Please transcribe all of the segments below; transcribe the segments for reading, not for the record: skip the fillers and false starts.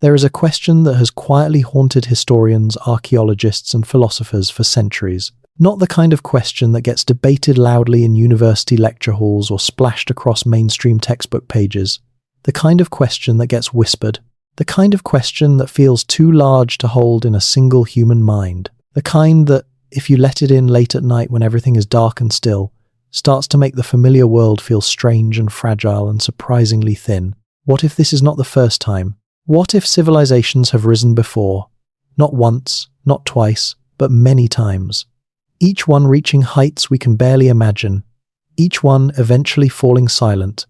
There is a question that has quietly haunted historians, archaeologists, and philosophers for centuries. Not the kind of question that gets debated loudly in university lecture halls or splashed across mainstream textbook pages. The kind of question that gets whispered. The kind of question that feels too large to hold in a single human mind. The kind that, if you let it in late at night when everything is dark and still, starts to make the familiar world feel strange and fragile and surprisingly thin. What if this is not the first time? What if civilizations have risen before? Not once, not twice, but many times. Each one reaching heights we can barely imagine. Each one eventually falling silent.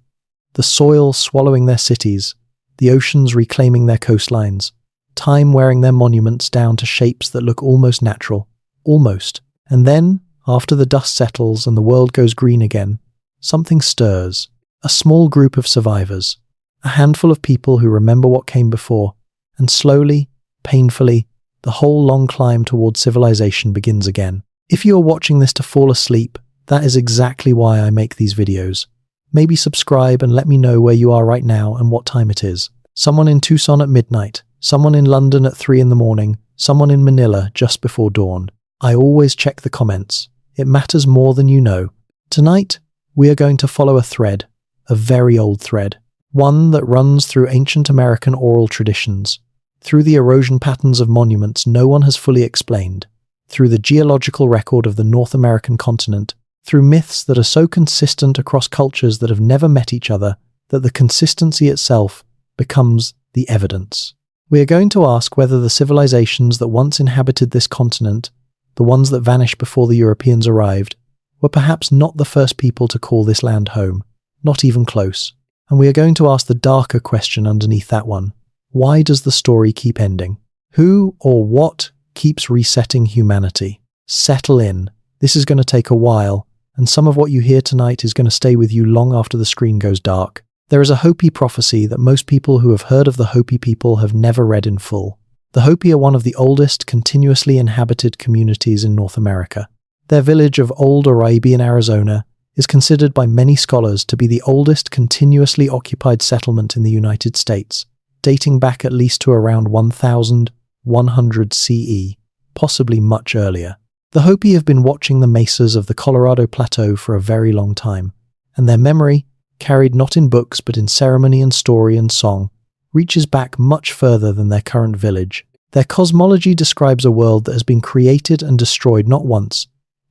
The soil swallowing their cities. The oceans reclaiming their coastlines. Time wearing their monuments down to shapes that look almost natural. Almost. And then, after the dust settles and the world goes green again, something stirs. A small group of survivors. A handful of people who remember what came before. And slowly, painfully, the whole long climb toward civilization begins again. If you are watching this to fall asleep, that is exactly why I make these videos. Maybe subscribe and let me know where you are right now and what time it is. Someone in Tucson at midnight, someone in London at 3 in the morning, someone in Manila just before dawn. I always check the comments. It matters more than you know. Tonight, we are going to follow a thread, a very old thread, one that runs through ancient American oral traditions, through the erosion patterns of monuments no one has fully explained, through the geological record of the North American continent, through myths that are so consistent across cultures that have never met each other that the consistency itself becomes the evidence. We are going to ask whether the civilizations that once inhabited this continent, the ones that vanished before the Europeans arrived, were perhaps not the first people to call this land home, not even close. And we are going to ask the darker question underneath that one. Why does the story keep ending? Who or what keeps resetting humanity? Settle in. This is going to take a while, and some of what you hear tonight is going to stay with you long after the screen goes dark. There is a Hopi prophecy that most people who have heard of the Hopi people have never read in full. The Hopi are one of the oldest continuously inhabited communities in North America. Their village of Old Arabian, Arizona, is considered by many scholars to be the oldest continuously occupied settlement in the United States, dating back at least to around 1100 CE, possibly much earlier. The Hopi have been watching the mesas of the Colorado Plateau for a very long time, and their memory, carried not in books but in ceremony and story and song, reaches back much further than their current village. Their cosmology describes a world that has been created and destroyed not once,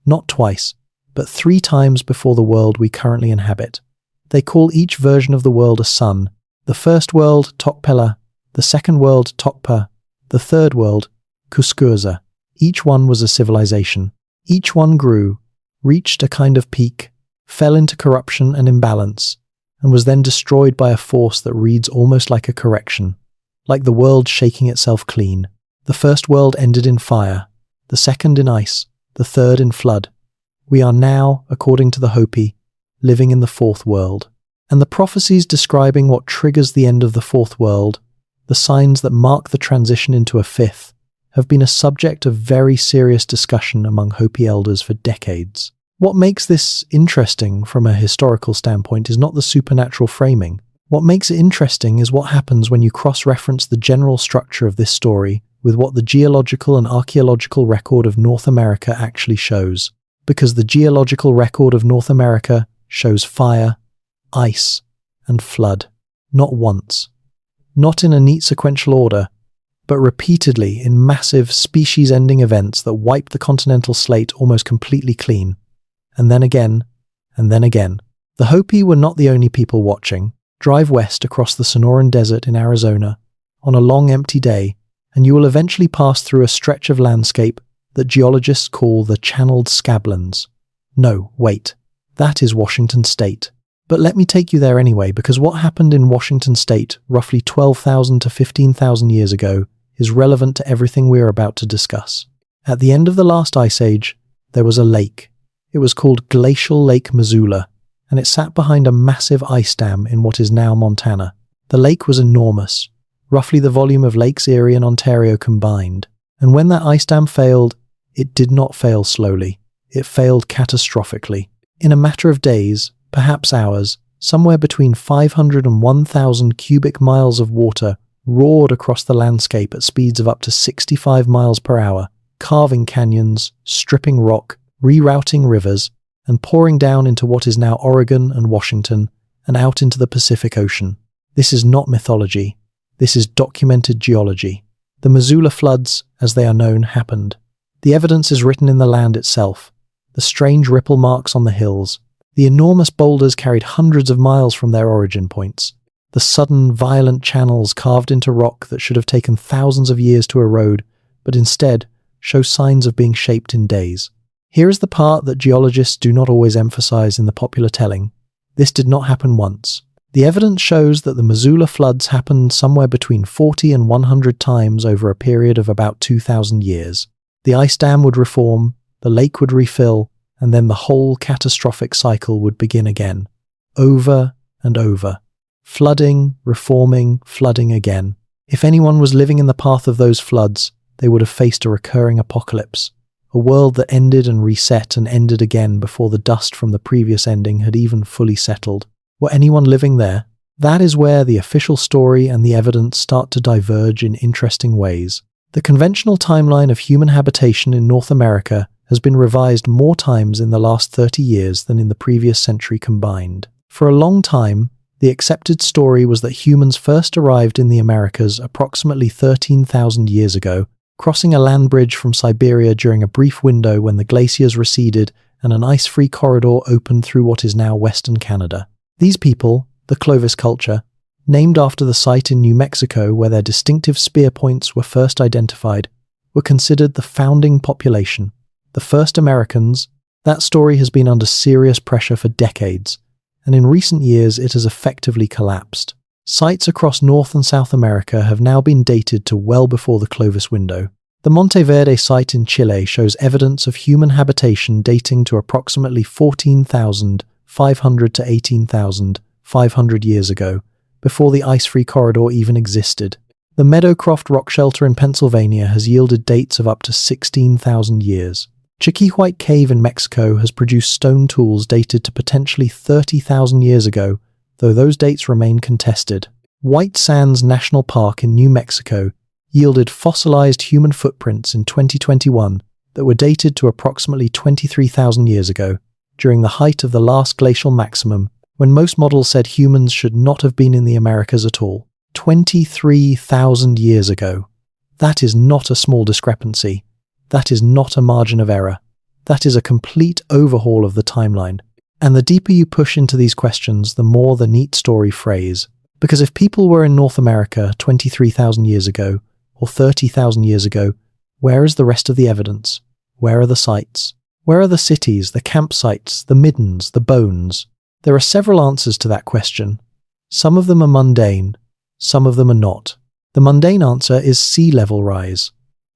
not twice, but 3 times before the world we currently inhabit. They call each version of the world a sun. The first world, Tokpela, the second world, Tokpa, the third world, Kuskurza. Each one was a civilization. Each one grew, reached a kind of peak, fell into corruption and imbalance, and was then destroyed by a force that reads almost like a correction, like the world shaking itself clean. The first world ended in fire, the second in ice, the third in flood. We are now, according to the Hopi, living in the fourth world. And the prophecies describing what triggers the end of the fourth world, the signs that mark the transition into a fifth, have been a subject of very serious discussion among Hopi elders for decades. What makes this interesting from a historical standpoint is not the supernatural framing. What makes it interesting is what happens when you cross-reference the general structure of this story with what the geological and archaeological record of North America actually shows. Because the geological record of North America shows fire, ice, and flood. Not once. Not in a neat sequential order, but repeatedly in massive species-ending events that wipe the continental slate almost completely clean. And then again, and then again. The Hopi were not the only people watching. Drive west across the Sonoran Desert in Arizona on a long empty day, and you will eventually pass through a stretch of landscape that geologists call the Channeled Scablands. No, wait, that is Washington State. But let me take you there anyway, because what happened in Washington State roughly 12,000 to 15,000 years ago is relevant to everything we are about to discuss. At the end of the last ice age, there was a lake. It was called Glacial Lake Missoula, and it sat behind a massive ice dam in what is now Montana. The lake was enormous, roughly the volume of Lakes Erie and Ontario combined. And when that ice dam failed, it did not fail slowly. It failed catastrophically. In a matter of days, perhaps hours, somewhere between 500 and 1,000 cubic miles of water roared across the landscape at speeds of up to 65 miles per hour, carving canyons, stripping rock, rerouting rivers, and pouring down into what is now Oregon and Washington, and out into the Pacific Ocean. This is not mythology. This is documented geology. The Missoula floods, as they are known, happened. The evidence is written in the land itself. The strange ripple marks on the hills. The enormous boulders carried hundreds of miles from their origin points. The sudden, violent channels carved into rock that should have taken thousands of years to erode, but instead show signs of being shaped in days. Here is the part that geologists do not always emphasize in the popular telling. This did not happen once. The evidence shows that the Missoula floods happened somewhere between 40 and 100 times over a period of about 2,000 years. The ice dam would reform, the lake would refill, and then the whole catastrophic cycle would begin again. Over and over. Flooding, reforming, flooding again. If anyone was living in the path of those floods, they would have faced a recurring apocalypse. A world that ended and reset and ended again before the dust from the previous ending had even fully settled. Were anyone living there? That is where the official story and the evidence start to diverge in interesting ways. The conventional timeline of human habitation in North America has been revised more times in the last 30 years than in the previous century combined. For a long time, the accepted story was that humans first arrived in the Americas approximately 13,000 years ago, crossing a land bridge from Siberia during a brief window when the glaciers receded and an ice-free corridor opened through what is now Western Canada. These people, the Clovis culture, named after the site in New Mexico where their distinctive spear points were first identified, were considered the founding population, the first Americans. That story has been under serious pressure for decades, and in recent years it has effectively collapsed. Sites across North and South America have now been dated to well before the Clovis window. The Monteverde site in Chile shows evidence of human habitation dating to approximately 14,500 to 18,500 years ago, before the ice-free corridor even existed. The Meadowcroft rock shelter in Pennsylvania has yielded dates of up to 16,000 years. Chiquihue Cave in Mexico has produced stone tools dated to potentially 30,000 years ago, though those dates remain contested. White Sands National Park in New Mexico yielded fossilized human footprints in 2021 that were dated to approximately 23,000 years ago, during the height of the last glacial maximum, when most models said humans should not have been in the Americas at all. 23,000 years ago. That is not a small discrepancy. That is not a margin of error. That is a complete overhaul of the timeline. And the deeper you push into these questions, the more the neat story frays. Because if people were in North America 23,000 years ago, or 30,000 years ago, where is the rest of the evidence? Where are the sites? Where are the cities, the campsites, the middens, the bones? There are several answers to that question. Some of them are mundane, some of them are not. The mundane answer is sea level rise.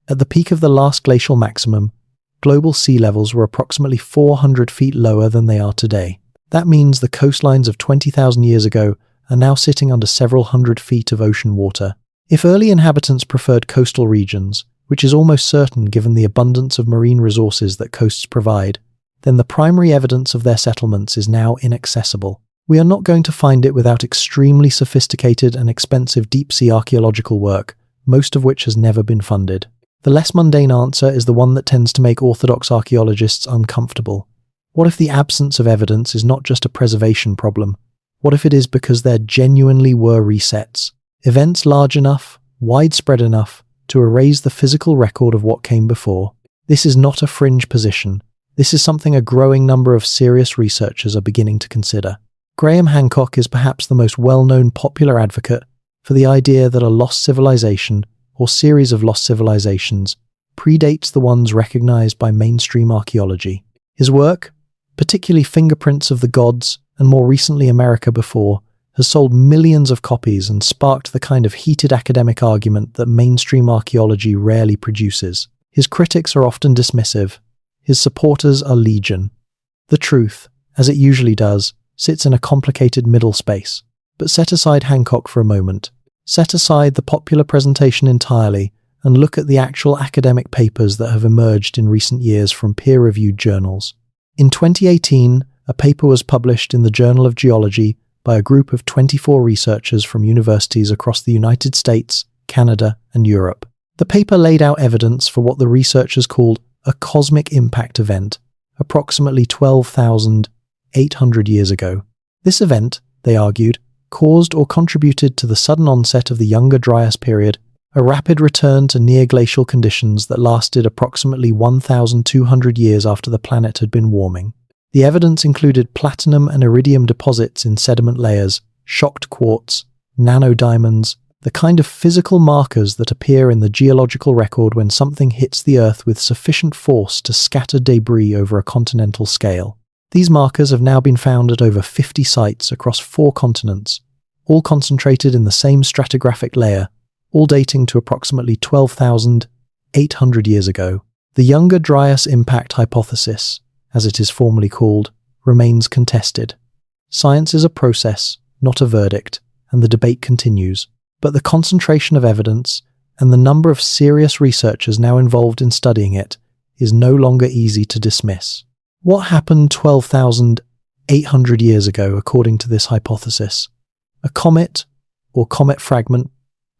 At the peak of the last glacial maximum, global sea levels were approximately 400 feet lower than they are today. That means the coastlines of 20,000 years ago are now sitting under several hundred feet of ocean water. If early inhabitants preferred coastal regions, which is almost certain given the abundance of marine resources that coasts provide, then the primary evidence of their settlements is now inaccessible. We are not going to find it without extremely sophisticated and expensive deep-sea archaeological work, most of which has never been funded. The less mundane answer is the one that tends to make orthodox archaeologists uncomfortable. What if the absence of evidence is not just a preservation problem? What if it is because there genuinely were resets? Events large enough, widespread enough, to erase the physical record of what came before? This is not a fringe position. This is something a growing number of serious researchers are beginning to consider. Graham Hancock is perhaps the most well-known popular advocate for the idea that a lost civilization, or series of lost civilizations, predates the ones recognized by mainstream archaeology. His work, particularly Fingerprints of the Gods and more recently America Before, has sold millions of copies and sparked the kind of heated academic argument that mainstream archaeology rarely produces. His critics are often dismissive. His supporters are legion. The truth, as it usually does, sits in a complicated middle space. But set aside Hancock for a moment. Set aside the popular presentation entirely and look at the actual academic papers that have emerged in recent years from peer-reviewed journals. In 2018, a paper was published in the Journal of Geology by a group of 24 researchers from universities across the United States, Canada, and Europe. The paper laid out evidence for what the researchers called a cosmic impact event, approximately 12,800 years ago. This event, they argued, caused or contributed to the sudden onset of the Younger Dryas period, a rapid return to near-glacial conditions that lasted approximately 1,200 years after the planet had been warming. The evidence included platinum and iridium deposits in sediment layers, shocked quartz, nanodiamonds, the kind of physical markers that appear in the geological record when something hits the Earth with sufficient force to scatter debris over a continental scale. These markers have now been found at over 50 sites across 4 continents, all concentrated in the same stratigraphic layer, all dating to approximately 12,800 years ago. The Younger Dryas impact hypothesis, as it is formally called, remains contested. Science is a process, not a verdict, and the debate continues. But the concentration of evidence and the number of serious researchers now involved in studying it is no longer easy to dismiss. What happened 12,800 years ago, according to this hypothesis? A comet or comet fragment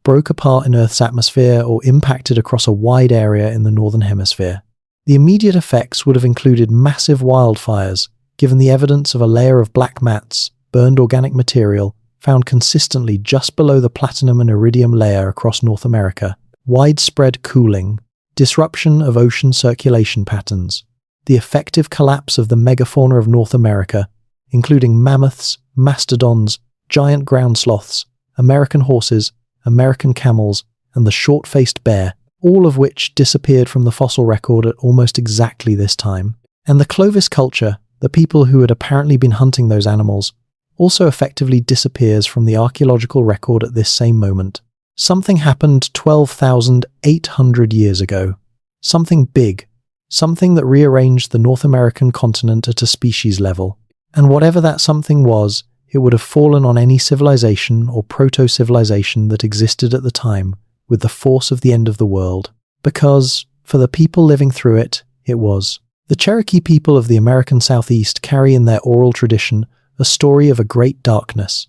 broke apart in Earth's atmosphere or impacted across a wide area in the northern hemisphere. The immediate effects would have included massive wildfires, given the evidence of a layer of black mats, burned organic material, found consistently just below the platinum and iridium layer across North America, widespread cooling, disruption of ocean circulation patterns, the effective collapse of the megafauna of North America, including mammoths, mastodons, giant ground sloths, American horses, American camels, and the short-faced bear, all of which disappeared from the fossil record at almost exactly this time. And the Clovis culture, the people who had apparently been hunting those animals, also effectively disappears from the archaeological record at this same moment. Something happened 12,800 years ago. Something big. Something that rearranged the North American continent at a species level. And whatever that something was, it would have fallen on any civilization or proto-civilization that existed at the time with the force of the end of the world. Because, for the people living through it, it was. The Cherokee people of the American Southeast carry in their oral tradition a story of a great darkness.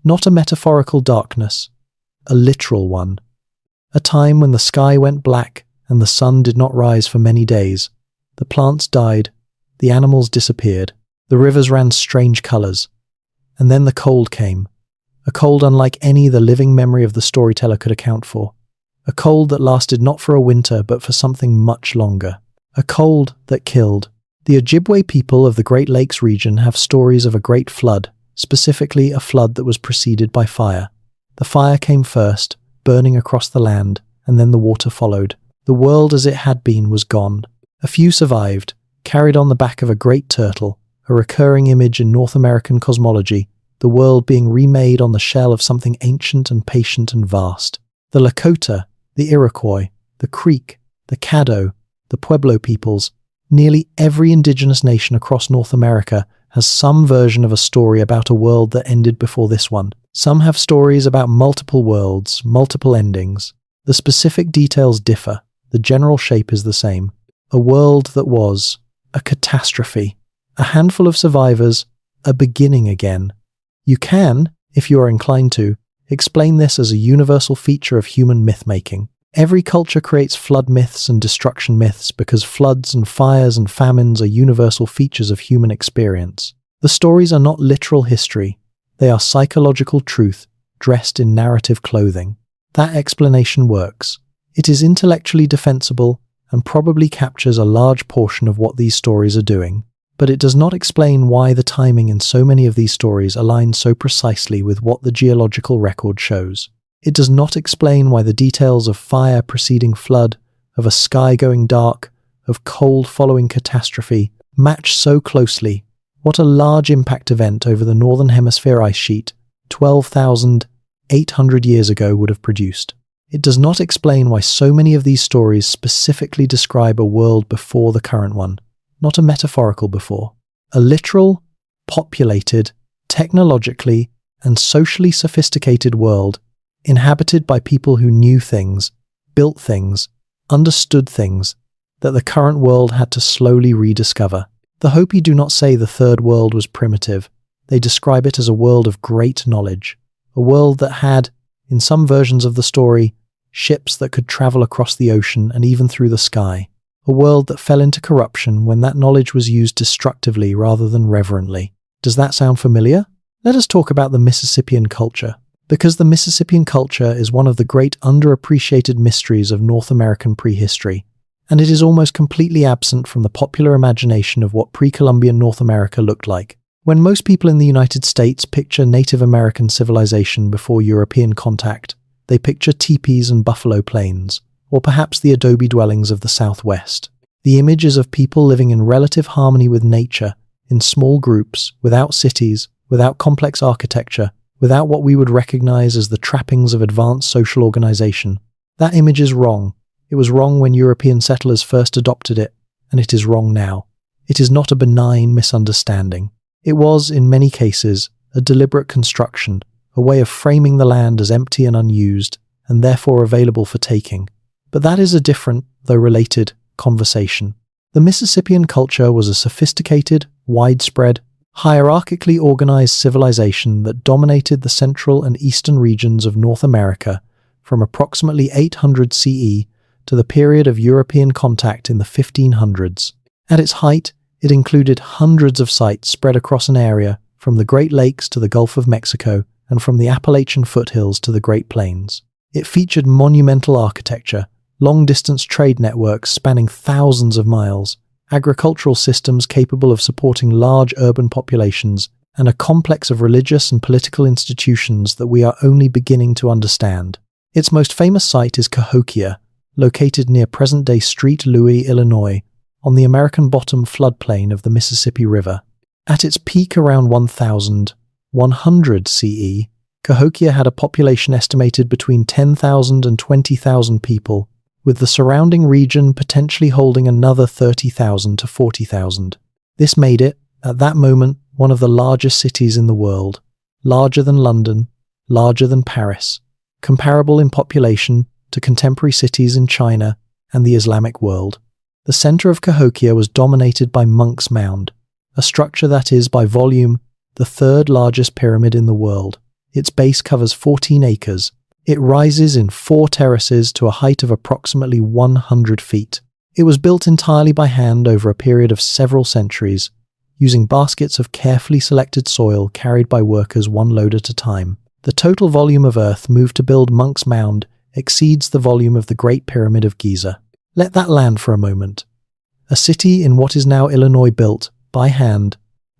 Not a metaphorical darkness, a literal one. A time when the sky went black and the sun did not rise for many days. The plants died, the animals disappeared, the rivers ran strange colors. And then the cold came. A cold unlike any the living memory of the storyteller could account for. A cold that lasted not for a winter but for something much longer. A cold that killed. The Ojibwe people of the Great Lakes region have stories of a great flood, specifically a flood that was preceded by fire. The fire came first, burning across the land, and then the water followed. The world as it had been was gone. A few survived, carried on the back of a great turtle, a recurring image in North American cosmology, the world being remade on the shell of something ancient and patient and vast. The Lakota, the Iroquois, the Creek, the Caddo, the Pueblo peoples, nearly every indigenous nation across North America has some version of a story about a world that ended before this one. Some have stories about multiple worlds, multiple endings. The specific details differ. The general shape is the same. A world that was, a catastrophe, a handful of survivors, a beginning again. You can, if you are inclined to, explain this as a universal feature of human myth-making. Every culture creates flood myths and destruction myths because floods and fires and famines are universal features of human experience. The stories are not literal history. They are psychological truth dressed in narrative clothing. That explanation works. It is intellectually defensible and probably captures a large portion of what these stories are doing. But it does not explain why the timing in so many of these stories aligns so precisely with what the geological record shows. It does not explain why the details of fire preceding flood, of a sky going dark, of cold following catastrophe, match so closely. What a large impact event over the Northern Hemisphere ice sheet 12,800 years ago would have produced. It does not explain why so many of these stories specifically describe a world before the current one, not a metaphorical before. A literal, populated, technologically and socially sophisticated world inhabited by people who knew things, built things, understood things that the current world had to slowly rediscover. The Hopi do not say the third world was primitive. They describe it as a world of great knowledge, a world that had, in some versions of the story, ships that could travel across the ocean and even through the sky, a world that fell into corruption when that knowledge was used destructively rather than reverently. Does that sound familiar? Let us talk about the Mississippian culture, because the Mississippian culture is one of the great underappreciated mysteries of North American prehistory, and it is almost completely absent from the popular imagination of what pre-Columbian North America looked like. When most people in the United States picture Native American civilization before European contact, they picture teepees and buffalo plains, or perhaps the adobe dwellings of the Southwest. The image is of people living in relative harmony with nature, in small groups, without cities, without complex architecture, without what we would recognize as the trappings of advanced social organization. That image is wrong. It was wrong when European settlers first adopted it, and it is wrong now. It is not a benign misunderstanding. It was, in many cases, a deliberate construction, a way of framing the land as empty and unused, and therefore available for taking. But that is a different, though related, conversation. The Mississippian culture was a sophisticated, widespread, hierarchically organized civilization that dominated the central and eastern regions of North America from approximately 800 CE to the period of European contact in the 1500s. At its height, it included hundreds of sites spread across an area from the Great Lakes to the Gulf of Mexico and from the Appalachian foothills to the Great Plains. It featured monumental architecture, long-distance trade networks spanning thousands of miles, agricultural systems capable of supporting large urban populations, and a complex of religious and political institutions that we are only beginning to understand. Its most famous site is Cahokia, located near present-day St. Louis, Illinois, on the American Bottom floodplain of the Mississippi River. At its peak around 1100 CE, Cahokia had a population estimated between 10,000 and 20,000 people, with the surrounding region potentially holding another 30,000 to 40,000. This made it, at that moment, one of the largest cities in the world, larger than London, larger than Paris, comparable in population to contemporary cities in China and the Islamic world. The center of Cahokia was dominated by Monk's Mound, a structure that is, by volume, the third largest pyramid in the world. Its base covers 14 acres. It rises in 4 terraces to a height of approximately 100 feet. It was built entirely by hand over a period of several centuries, using baskets of carefully selected soil carried by workers one load at a time. The total volume of earth moved to build Monk's Mound exceeds the volume of the Great Pyramid of Giza. Let that land for a moment. A city in what is now Illinois built, by hand,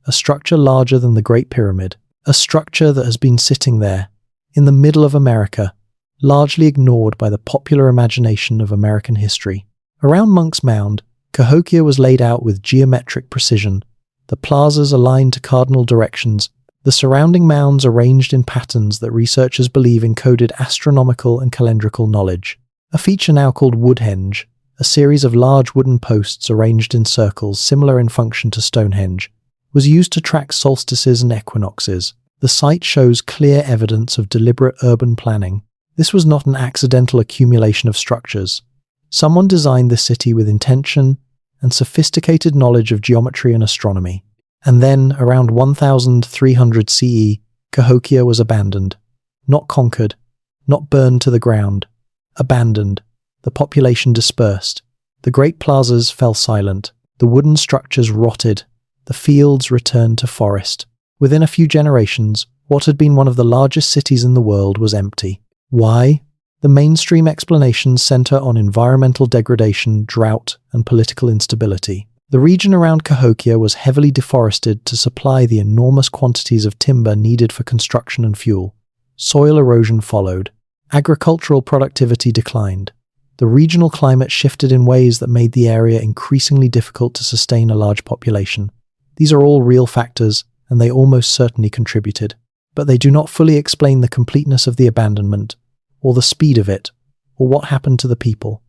a structure larger than the Great Pyramid, a structure that has been sitting there, in the middle of America, largely ignored by the popular imagination of American history. Around Monk's Mound, Cahokia was laid out with geometric precision, the plazas aligned to cardinal directions, the surrounding mounds arranged in patterns that researchers believe encoded astronomical and calendrical knowledge. A feature now called Woodhenge, a series of large wooden posts arranged in circles similar in function to Stonehenge, was used to track solstices and equinoxes. The site shows clear evidence of deliberate urban planning. This was not an accidental accumulation of structures. Someone designed this city with intention and sophisticated knowledge of geometry and astronomy. And then, around 1300 CE, Cahokia was abandoned. Not conquered, not burned to the ground. Abandoned. The population dispersed. The great plazas fell silent. The wooden structures rotted. The fields returned to forest. Within a few generations, what had been one of the largest cities in the world was empty. Why? The mainstream explanations center on environmental degradation, drought, and political instability. The region around Cahokia was heavily deforested to supply the enormous quantities of timber needed for construction and fuel. Soil erosion followed. Agricultural productivity declined. The regional climate shifted in ways that made the area increasingly difficult to sustain a large population. These are all real factors, and they almost certainly contributed. But they do not fully explain the completeness of the abandonment, or the speed of it, or what happened to the people.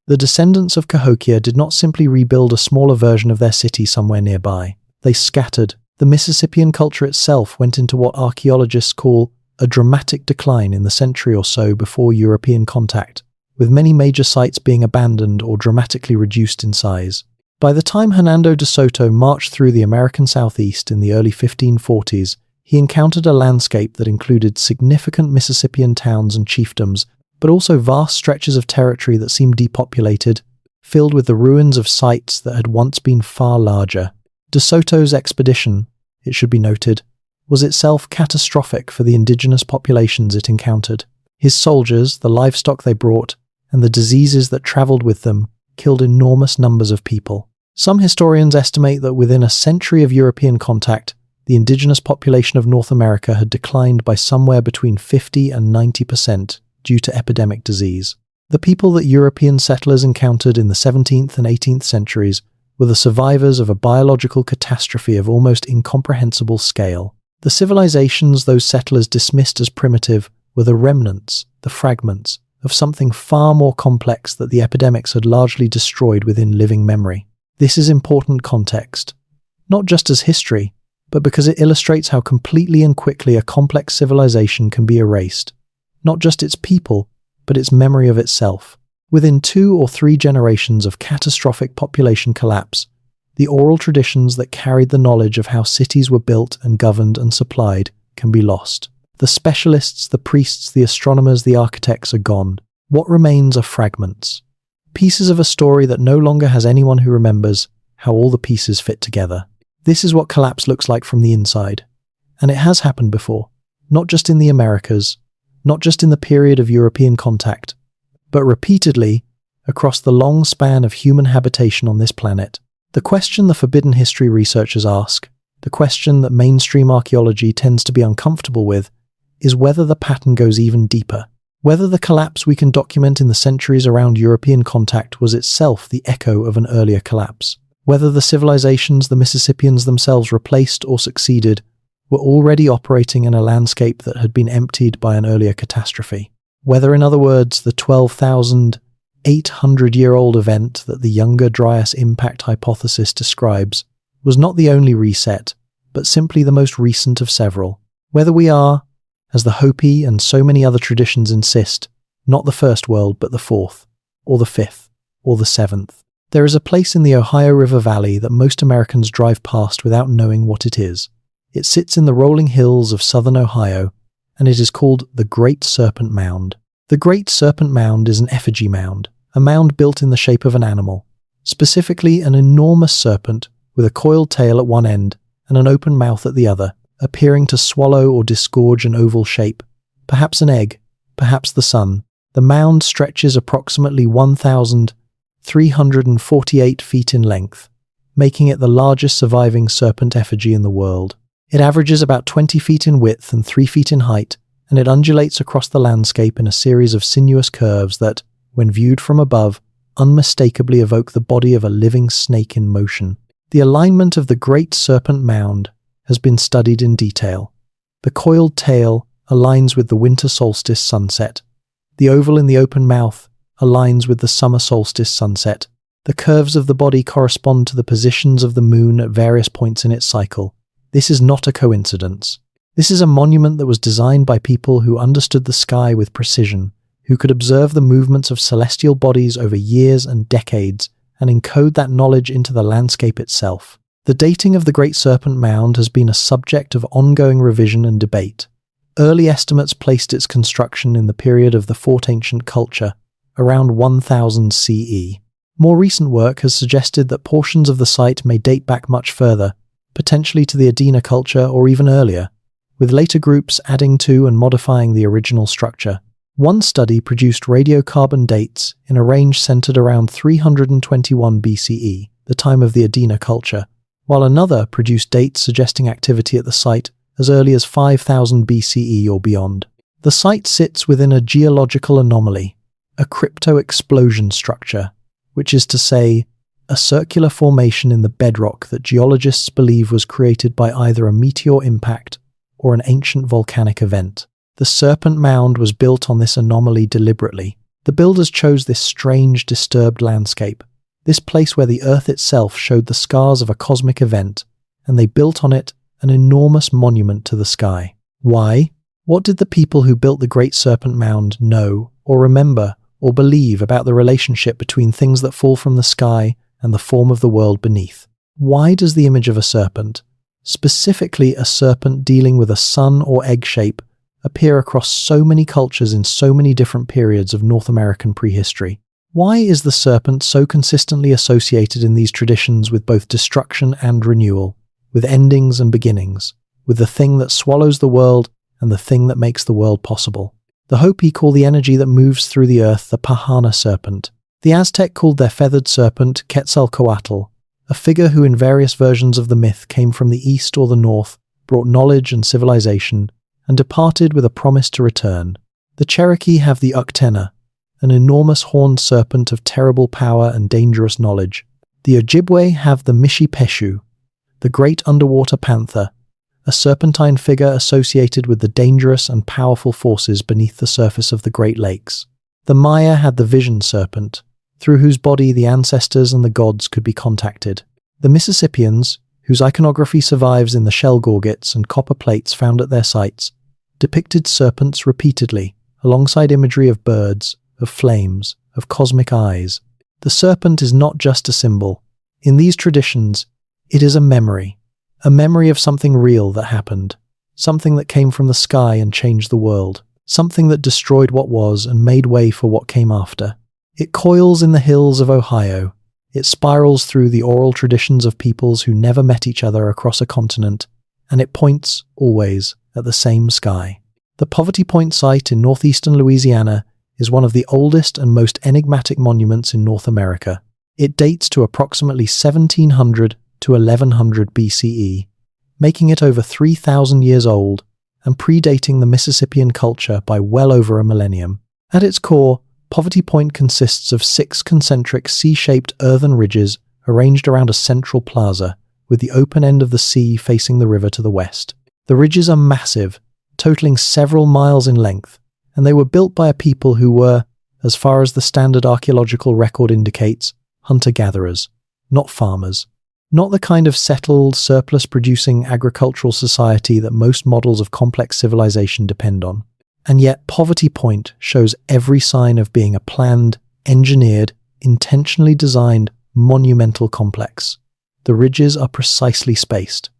The descendants of Cahokia did not simply rebuild a smaller version of their city somewhere nearby. They scattered. The Mississippian culture itself went into what archaeologists call a dramatic decline in the century or so before European contact, with many major sites being abandoned or dramatically reduced in size. By the time Hernando de Soto marched through the American Southeast in the early 1540s, He encountered a landscape that included significant Mississippian towns and chiefdoms, but also vast stretches of territory that seemed depopulated, filled with the ruins of sites that had once been far larger. De Soto's expedition, it should be noted, was itself catastrophic for the indigenous populations it encountered. His soldiers, the livestock they brought, and the diseases that travelled with them killed enormous numbers of people. Some historians estimate that within a century of European contact, the indigenous population of North America had declined by somewhere between 50 and 90% due to epidemic disease. The people that European settlers encountered in the 17th and 18th centuries were the survivors of a biological catastrophe of almost incomprehensible scale. The civilizations those settlers dismissed as primitive were the remnants, the fragments, of something far more complex that the epidemics had largely destroyed within living memory. This is important context, not just as history, but because it illustrates how completely and quickly a complex civilization can be erased. Not just its people, but its memory of itself. Within 2 or 3 generations of catastrophic population collapse, the oral traditions that carried the knowledge of how cities were built and governed and supplied can be lost. The specialists, the priests, the astronomers, the architects are gone. What remains are fragments. Pieces of a story that no longer has anyone who remembers how all the pieces fit together. This is what collapse looks like from the inside. And it has happened before. Not just in the Americas, not just in the period of European contact, but repeatedly across the long span of human habitation on this planet. The question the forbidden history researchers ask, the question that mainstream archaeology tends to be uncomfortable with, is whether the pattern goes even deeper. Whether the collapse we can document in the centuries around European contact was itself the echo of an earlier collapse. Whether the civilizations the Mississippians themselves replaced or succeeded were already operating in a landscape that had been emptied by an earlier catastrophe. Whether, in other words, the 12,800-year-old event that the Younger Dryas impact hypothesis describes was not the only reset, but simply the most recent of several. Whether we are, as the Hopi and so many other traditions insist, not the first world but the fourth, or the fifth, or the seventh. There is a place in the Ohio River Valley that most Americans drive past without knowing what it is. It sits in the rolling hills of southern Ohio, and it is called the Great Serpent Mound. The Great Serpent Mound is an effigy mound, a mound built in the shape of an animal, specifically an enormous serpent with a coiled tail at one end and an open mouth at the other, appearing to swallow or disgorge an oval shape, perhaps an egg, perhaps the sun. The mound stretches approximately 1,348 feet in length, making it the largest surviving serpent effigy in the world. It averages about 20 feet in width and 3 feet in height, and it undulates across the landscape in a series of sinuous curves that, when viewed from above, unmistakably evoke the body of a living snake in motion. The alignment of the Great Serpent Mound has been studied in detail. The coiled tail aligns with the winter solstice sunset. The oval in the open mouth aligns with the summer solstice sunset. The curves of the body correspond to the positions of the moon at various points in its cycle. This is not a coincidence. This is a monument that was designed by people who understood the sky with precision, who could observe the movements of celestial bodies over years and decades and encode that knowledge into the landscape itself. The dating of the Great Serpent Mound has been a subject of ongoing revision and debate. Early estimates placed its construction in the period of the Fort Ancient Culture, around 1000 CE. More recent work has suggested that portions of the site may date back much further, potentially to the Adena culture or even earlier, with later groups adding to and modifying the original structure. One study produced radiocarbon dates in a range centered around 321 BCE, the time of the Adena culture, while another produced dates suggesting activity at the site as early as 5000 BCE or beyond. The site sits within a geological anomaly, a crypto-explosion structure, which is to say, a circular formation in the bedrock that geologists believe was created by either a meteor impact or an ancient volcanic event. The Serpent Mound was built on this anomaly deliberately. The builders chose this strange, disturbed landscape, this place where the Earth itself showed the scars of a cosmic event, and they built on it an enormous monument to the sky. Why? What did the people who built the Great Serpent Mound know, or remember, or believe about the relationship between things that fall from the sky and the form of the world beneath? Why does the image of a serpent, specifically a serpent dealing with a sun or egg shape, appear across so many cultures in so many different periods of North American prehistory? Why is the serpent so consistently associated in these traditions with both destruction and renewal, with endings and beginnings, with the thing that swallows the world and the thing that makes the world possible? The Hopi call the energy that moves through the earth the Pahana serpent. The Aztec called their feathered serpent Quetzalcoatl, a figure who in various versions of the myth came from the east or the north, brought knowledge and civilization, and departed with a promise to return. The Cherokee have the Uktena, an enormous horned serpent of terrible power and dangerous knowledge. The Ojibwe have the Mishipeshu, the great underwater panther, a serpentine figure associated with the dangerous and powerful forces beneath the surface of the Great Lakes. The Maya had the vision serpent, through whose body the ancestors and the gods could be contacted. The Mississippians, whose iconography survives in the shell gorgets and copper plates found at their sites, depicted serpents repeatedly, alongside imagery of birds, of flames, of cosmic eyes. The serpent is not just a symbol. In these traditions, it is a memory of something real that happened, something that came from the sky and changed the world, something that destroyed what was and made way for what came after. It coils in the hills of Ohio. It spirals through the oral traditions of peoples who never met each other across a continent, and it points, always, at the same sky. The Poverty Point site in northeastern Louisiana is one of the oldest and most enigmatic monuments in North America. It dates to approximately 1700 to 1100 BCE, making it over 3,000 years old and predating the Mississippian culture by well over a millennium. At its core, Poverty Point consists of 6 concentric C-shaped earthen ridges arranged around a central plaza, with the open end of the sea facing the river to the west. The ridges are massive, totaling several miles in length, and they were built by a people who were, as far as the standard archaeological record indicates, hunter-gatherers, not farmers. Not the kind of settled, surplus-producing agricultural society that most models of complex civilization depend on. And yet Poverty Point shows every sign of being a planned, engineered, intentionally designed, monumental complex. The ridges are precisely spaced.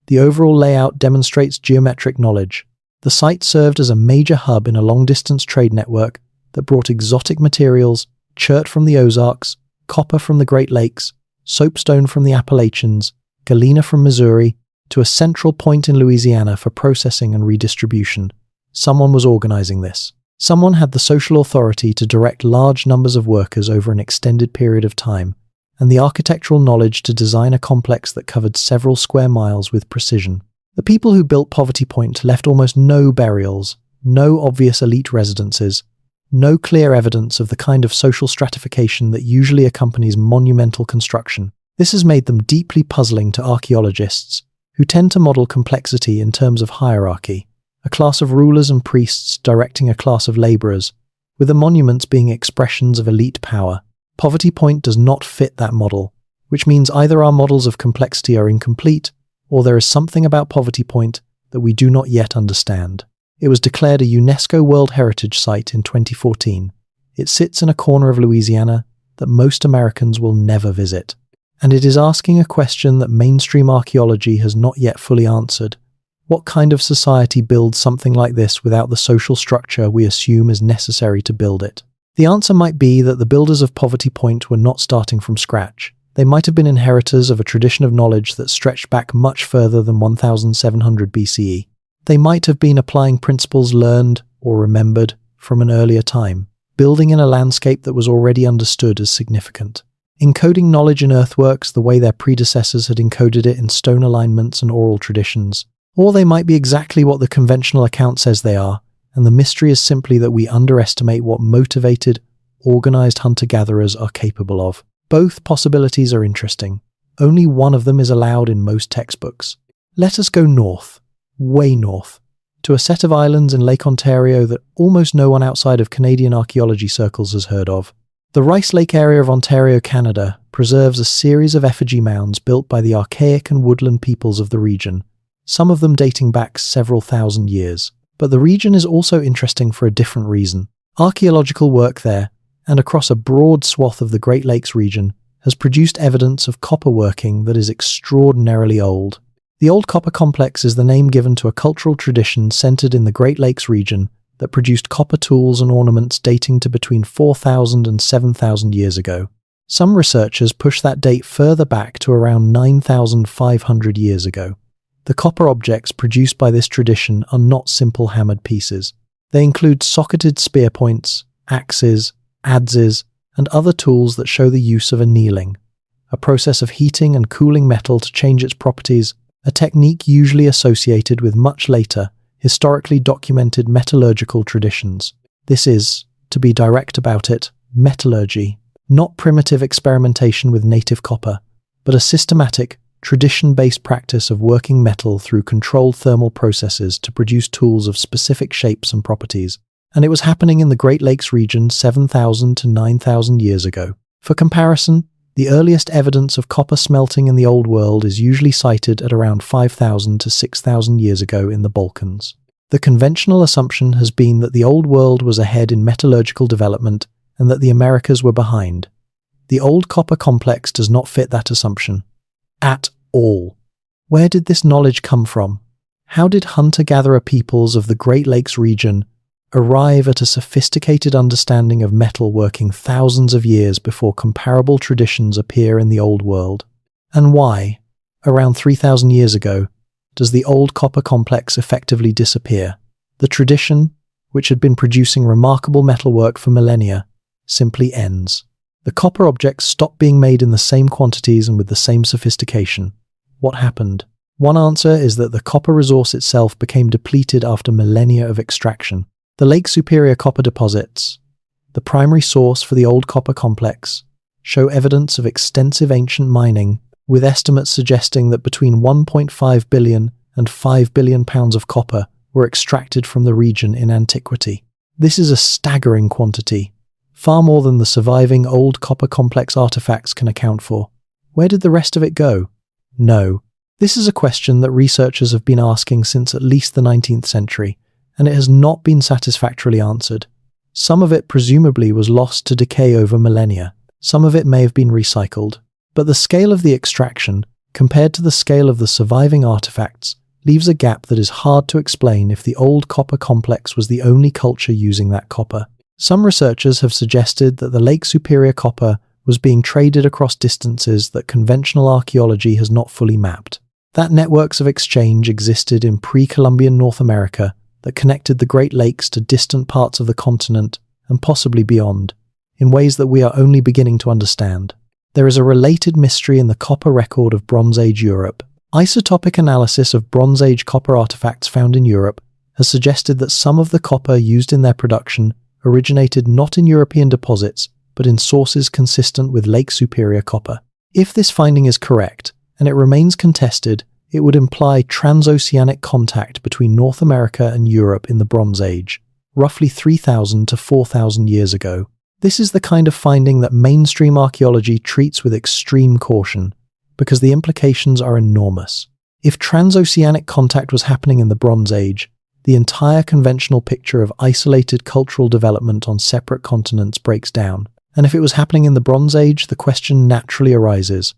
The overall layout demonstrates geometric knowledge. The site served as a major hub in a long-distance trade network that brought exotic materials, chert from the Ozarks, copper from the Great Lakes, soapstone from the Appalachians, galena from Missouri, to a central point in Louisiana for processing and redistribution. Someone was organizing this. Someone had the social authority to direct large numbers of workers over an extended period of time, and the architectural knowledge to design a complex that covered several square miles with precision. The people who built Poverty Point left almost no burials, no obvious elite residences, no clear evidence of the kind of social stratification that usually accompanies monumental construction. This has made them deeply puzzling to archaeologists, who tend to model complexity in terms of hierarchy, a class of rulers and priests directing a class of laborers, with the monuments being expressions of elite power. Poverty Point does not fit that model, which means either our models of complexity are incomplete, or there is something about Poverty Point that we do not yet understand. It was declared a UNESCO World Heritage Site in 2014. It sits in a corner of Louisiana that most Americans will never visit. And it is asking a question that mainstream archaeology has not yet fully answered. What kind of society builds something like this without the social structure we assume is necessary to build it? The answer might be that the builders of Poverty Point were not starting from scratch. They might have been inheritors of a tradition of knowledge that stretched back much further than 1700 BCE. They might have been applying principles learned or remembered from an earlier time, building in a landscape that was already understood as significant, encoding knowledge in earthworks the way their predecessors had encoded it in stone alignments and oral traditions. Or they might be exactly what the conventional account says they are, and the mystery is simply that we underestimate what motivated, organized hunter-gatherers are capable of. Both possibilities are interesting. Only one of them is allowed in most textbooks. Let us go north, way north, to a set of islands in Lake Ontario that almost no one outside of Canadian archaeology circles has heard of. The Rice Lake area of Ontario, Canada, preserves a series of effigy mounds built by the archaic and woodland peoples of the region, some of them dating back several thousand years. But the region is also interesting for a different reason. Archaeological work there, and across a broad swath of the Great Lakes region, has produced evidence of copper working that is extraordinarily old. The Old Copper Complex is the name given to a cultural tradition centered in the Great Lakes region that produced copper tools and ornaments dating to between 4,000 and 7,000 years ago. Some researchers push that date further back to around 9,500 years ago. The copper objects produced by this tradition are not simple hammered pieces. They include socketed spear points, axes, adzes, and other tools that show the use of annealing, a process of heating and cooling metal to change its properties, a technique usually associated with much later, historically documented metallurgical traditions. This is, to be direct about it, metallurgy, not primitive experimentation with native copper, but a systematic, tradition-based practice of working metal through controlled thermal processes to produce tools of specific shapes and properties. And it was happening in the Great Lakes region 7,000 to 9,000 years ago. For comparison, the earliest evidence of copper smelting in the Old World is usually cited at around 5,000 to 6,000 years ago in the Balkans. The conventional assumption has been that the Old World was ahead in metallurgical development and that the Americas were behind. The Old Copper Complex does not fit that assumption. At all. Where did this knowledge come from? How did hunter-gatherer peoples of the Great Lakes region arrive at a sophisticated understanding of metal working thousands of years before comparable traditions appear in the Old World? And why, around 3,000 years ago, does the Old Copper Complex effectively disappear? The tradition, which had been producing remarkable metalwork for millennia, simply ends. The copper objects stopped being made in the same quantities and with the same sophistication. What happened? One answer is that the copper resource itself became depleted after millennia of extraction. The Lake Superior copper deposits, the primary source for the Old Copper Complex, show evidence of extensive ancient mining, with estimates suggesting that between 1.5 billion and 5 billion pounds of copper were extracted from the region in antiquity. This is a staggering quantity, far more than the surviving Old Copper Complex artifacts can account for. Where did the rest of it go? No. This is a question that researchers have been asking since at least the 19th century, and it has not been satisfactorily answered. Some of it presumably was lost to decay over millennia. Some of it may have been recycled. But the scale of the extraction, compared to the scale of the surviving artifacts, leaves a gap that is hard to explain if the Old Copper Complex was the only culture using that copper. Some researchers have suggested that the Lake Superior copper was being traded across distances that conventional archaeology has not fully mapped. That networks of exchange existed in pre-Columbian North America that connected the Great Lakes to distant parts of the continent and possibly beyond, in ways that we are only beginning to understand. There is a related mystery in the copper record of Bronze Age Europe. Isotopic analysis of Bronze Age copper artifacts found in Europe has suggested that some of the copper used in their production originated not in European deposits, but in sources consistent with Lake Superior copper. If this finding is correct, and it remains contested, it would imply transoceanic contact between North America and Europe in the Bronze Age, roughly 3,000 to 4,000 years ago. This is the kind of finding that mainstream archaeology treats with extreme caution, because the implications are enormous. If transoceanic contact was happening in the Bronze Age, the entire conventional picture of isolated cultural development on separate continents breaks down. And if it was happening in the Bronze Age, the question naturally arises: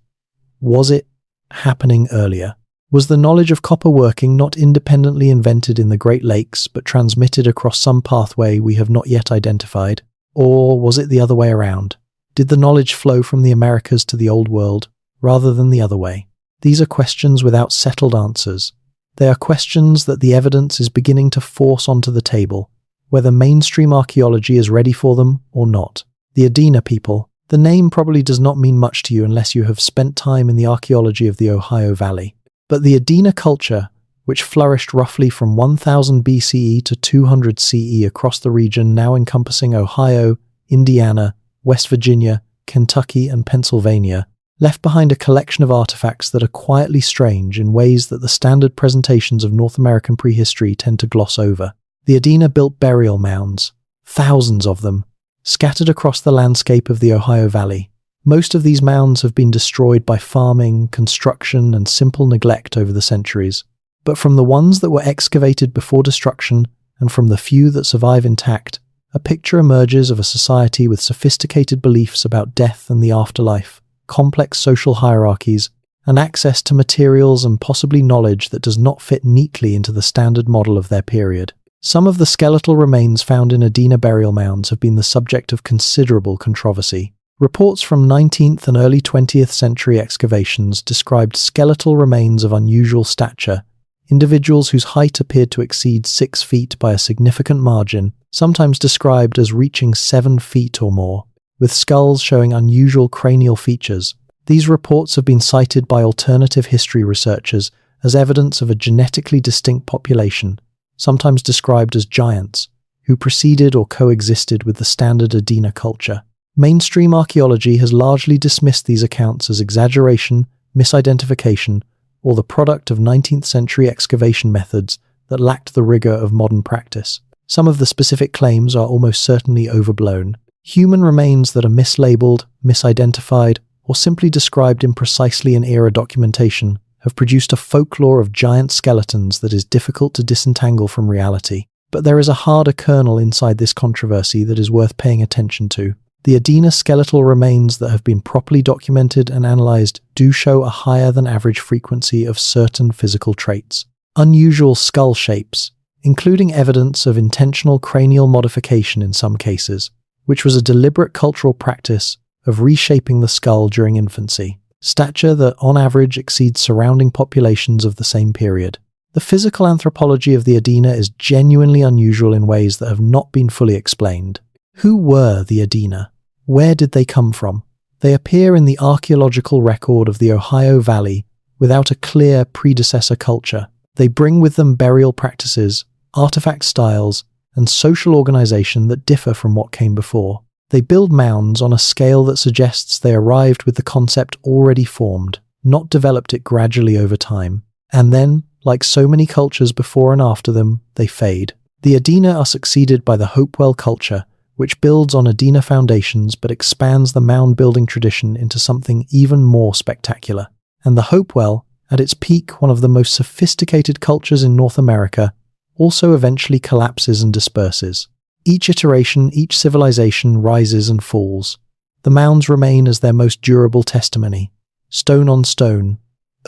was it happening earlier? Was the knowledge of copper working not independently invented in the Great Lakes, but transmitted across some pathway we have not yet identified? Or was it the other way around? Did the knowledge flow from the Americas to the Old World, rather than the other way? These are questions without settled answers. They are questions that the evidence is beginning to force onto the table, whether mainstream archaeology is ready for them or not. The Adena people. The name probably does not mean much to you unless you have spent time in the archaeology of the Ohio Valley. But the Adena culture, which flourished roughly from 1000 BCE to 200 CE across the region now encompassing Ohio, Indiana, West Virginia, Kentucky, and Pennsylvania, left behind a collection of artifacts that are quietly strange in ways that the standard presentations of North American prehistory tend to gloss over. The Adena built burial mounds, thousands of them, scattered across the landscape of the Ohio Valley. Most of these mounds have been destroyed by farming, construction, and simple neglect over the centuries. But from the ones that were excavated before destruction, and from the few that survive intact, a picture emerges of a society with sophisticated beliefs about death and the afterlife, complex social hierarchies, and access to materials and possibly knowledge that does not fit neatly into the standard model of their period. Some of the skeletal remains found in Adena burial mounds have been the subject of considerable controversy. Reports from 19th and early 20th century excavations described skeletal remains of unusual stature, individuals whose height appeared to exceed 6 feet by a significant margin, sometimes described as reaching 7 feet or more, with skulls showing unusual cranial features. These reports have been cited by alternative history researchers as evidence of a genetically distinct population, sometimes described as giants, who preceded or coexisted with the standard Adena culture. Mainstream archaeology has largely dismissed these accounts as exaggeration, misidentification, or the product of 19th century excavation methods that lacked the rigor of modern practice. Some of the specific claims are almost certainly overblown. Human remains that are mislabeled, misidentified, or simply described imprecisely in era documentation have produced a folklore of giant skeletons that is difficult to disentangle from reality. But there is a harder kernel inside this controversy that is worth paying attention to. The Adena skeletal remains that have been properly documented and analyzed do show a higher than average frequency of certain physical traits. Unusual skull shapes, including evidence of intentional cranial modification in some cases, which was a deliberate cultural practice of reshaping the skull during infancy. Stature that on average exceeds surrounding populations of the same period. The physical anthropology of the Adena is genuinely unusual in ways that have not been fully explained. Who were the Adena? Where did they come from? They appear in the archaeological record of the Ohio Valley without a clear predecessor culture. They bring with them burial practices, artifact styles, and social organization that differ from what came before. They build mounds on a scale that suggests they arrived with the concept already formed, not developed it gradually over time. And then, like so many cultures before and after them, they fade. The Adena are succeeded by the Hopewell culture, which builds on Adena foundations but expands the mound-building tradition into something even more spectacular. And the Hopewell, at its peak one of the most sophisticated cultures in North America, also eventually collapses and disperses. Each iteration, each civilization rises and falls. The mounds remain as their most durable testimony. Stone on stone,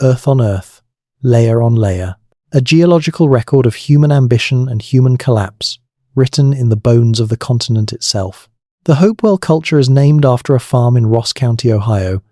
earth on earth, layer on layer. A geological record of human ambition and human collapse, written in the bones of the continent itself. The Hopewell culture is named after a farm in Ross County, Ohio,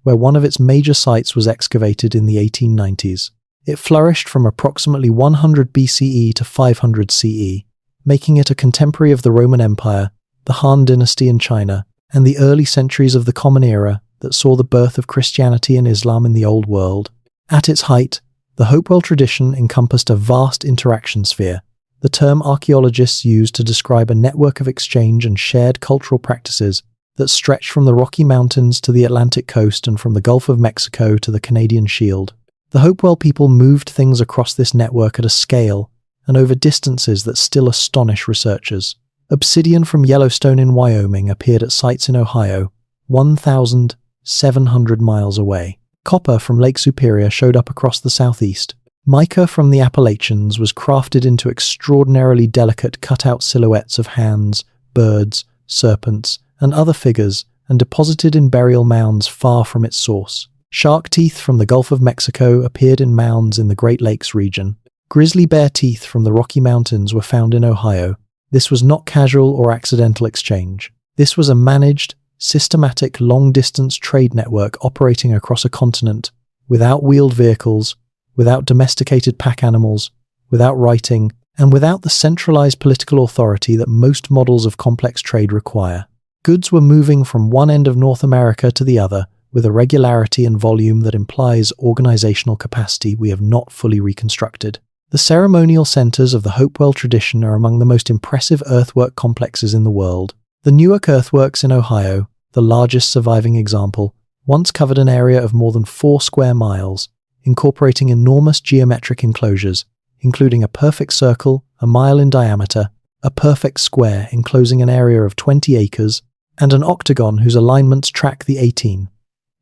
where one of its major sites was excavated in the 1890s. It flourished from approximately 100 BCE to 500 CE, making it a contemporary of the Roman Empire, the Han dynasty in China, and the early centuries of the Common Era that saw the birth of Christianity and Islam in the Old World. At its height, the Hopewell tradition encompassed a vast interaction sphere, the term archaeologists use to describe a network of exchange and shared cultural practices that stretch from the Rocky Mountains to the Atlantic coast and from the Gulf of Mexico to the Canadian Shield. The Hopewell people moved things across this network at a scale and over distances that still astonish researchers. Obsidian from Yellowstone in Wyoming appeared at sites in Ohio, 1,700 miles away. Copper from Lake Superior showed up across the southeast. Mica from the Appalachians was crafted into extraordinarily delicate cut-out silhouettes of hands, birds, serpents, and other figures, and deposited in burial mounds far from its source. Shark teeth from the Gulf of Mexico appeared in mounds in the Great Lakes region. Grizzly bear teeth from the Rocky Mountains were found in Ohio. This was not casual or accidental exchange. This was a managed, systematic long-distance trade network operating across a continent, without wheeled vehicles, without domesticated pack animals, without writing, and without the centralized political authority that most models of complex trade require. Goods were moving from one end of North America to the other with a regularity and volume that implies organizational capacity we have not fully reconstructed. The ceremonial centers of the Hopewell tradition are among the most impressive earthwork complexes in the world. The Newark earthworks in Ohio, the largest surviving example, once covered an area of more than 4 square miles, incorporating enormous geometric enclosures, including a perfect circle, a mile in diameter, a perfect square enclosing an area of 20 acres, and an octagon whose alignments track the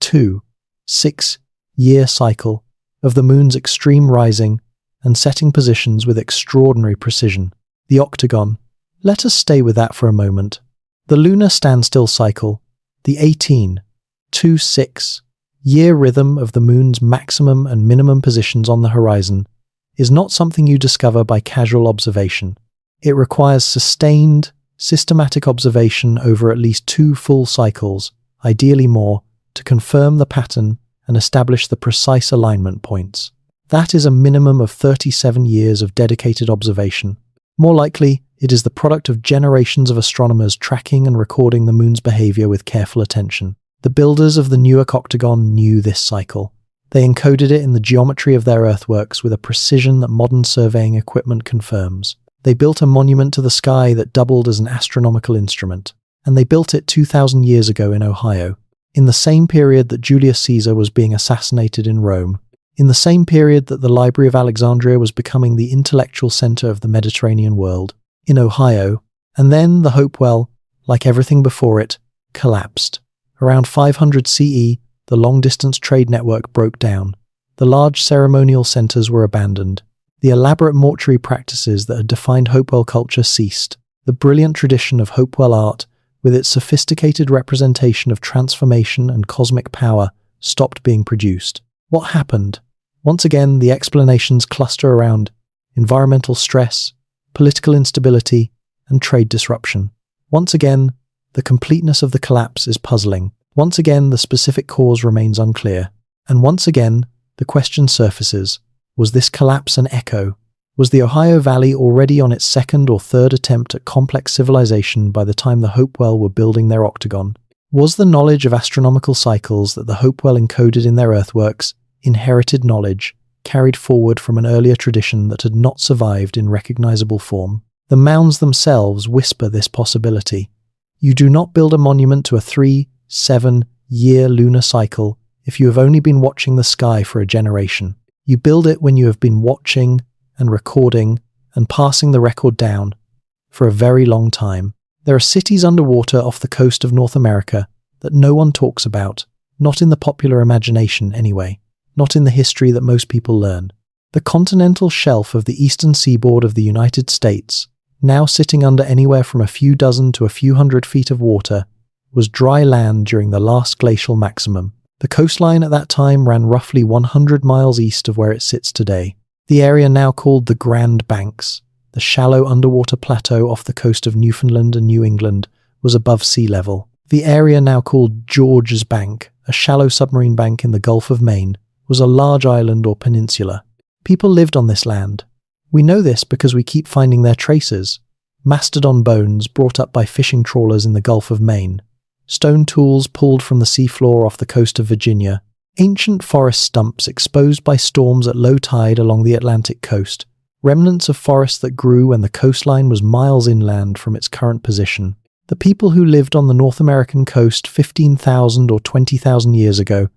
18-6-year cycle of the moon's extreme rising and setting positions with extraordinary precision. The octagon. Let us stay with that for a moment. The lunar standstill cycle, the 18-6 year rhythm of the moon's maximum and minimum positions on the horizon is not something you discover by casual observation. It requires sustained, systematic observation over at least 2 full cycles, ideally more, to confirm the pattern and establish the precise alignment points. That is a minimum of 37 years of dedicated observation. More likely, it is the product of generations of astronomers tracking and recording the moon's behavior with careful attention. The builders of the Newark octagon knew this cycle. They encoded it in the geometry of their earthworks with a precision that modern surveying equipment confirms. They built a monument to the sky that doubled as an astronomical instrument, and they built it 2,000 years ago in Ohio, in the same period that Julius Caesar was being assassinated in Rome, in the same period that the Library of Alexandria was becoming the intellectual center of the Mediterranean world, in Ohio, and then the Hopewell, like everything before it, collapsed. Around 500 CE, the long-distance trade network broke down. The large ceremonial centers were abandoned. The elaborate mortuary practices that had defined Hopewell culture ceased. The brilliant tradition of Hopewell art, with its sophisticated representation of transformation and cosmic power, stopped being produced. What happened? Once again, the explanations cluster around environmental stress, political instability, and trade disruption. Once again, the completeness of the collapse is puzzling. Once again, the specific cause remains unclear. And once again, the question surfaces. Was this collapse an echo? Was the Ohio Valley already on its 2nd or 3rd attempt at complex civilization by the time the Hopewell were building their octagon? Was the knowledge of astronomical cycles that the Hopewell encoded in their earthworks inherited knowledge, carried forward from an earlier tradition that had not survived in recognizable form? The mounds themselves whisper this possibility. You do not build a monument to a 3-7-year lunar cycle if you have only been watching the sky for a generation. You build it when you have been watching and recording and passing the record down for a very long time. There are cities underwater off the coast of North America that no one talks about, not in the popular imagination anyway, not in the history that most people learn. The continental shelf of the eastern seaboard of the United States, now sitting under anywhere from a few dozen to a few hundred feet of water, was dry land during the last glacial maximum. The coastline at that time ran roughly 100 miles east of where it sits today. The area now called the Grand Banks, the shallow underwater plateau off the coast of Newfoundland and New England, was above sea level. The area now called George's Bank, a shallow submarine bank in the Gulf of Maine, was a large island or peninsula. People lived on this land. We know this because we keep finding their traces. Mastodon bones brought up by fishing trawlers in the Gulf of Maine. Stone tools pulled from the seafloor off the coast of Virginia, ancient forest stumps exposed by storms at low tide along the Atlantic coast, remnants of forests that grew when the coastline was miles inland from its current position. The people who lived on the North American coast 15,000 or 20,000 years ago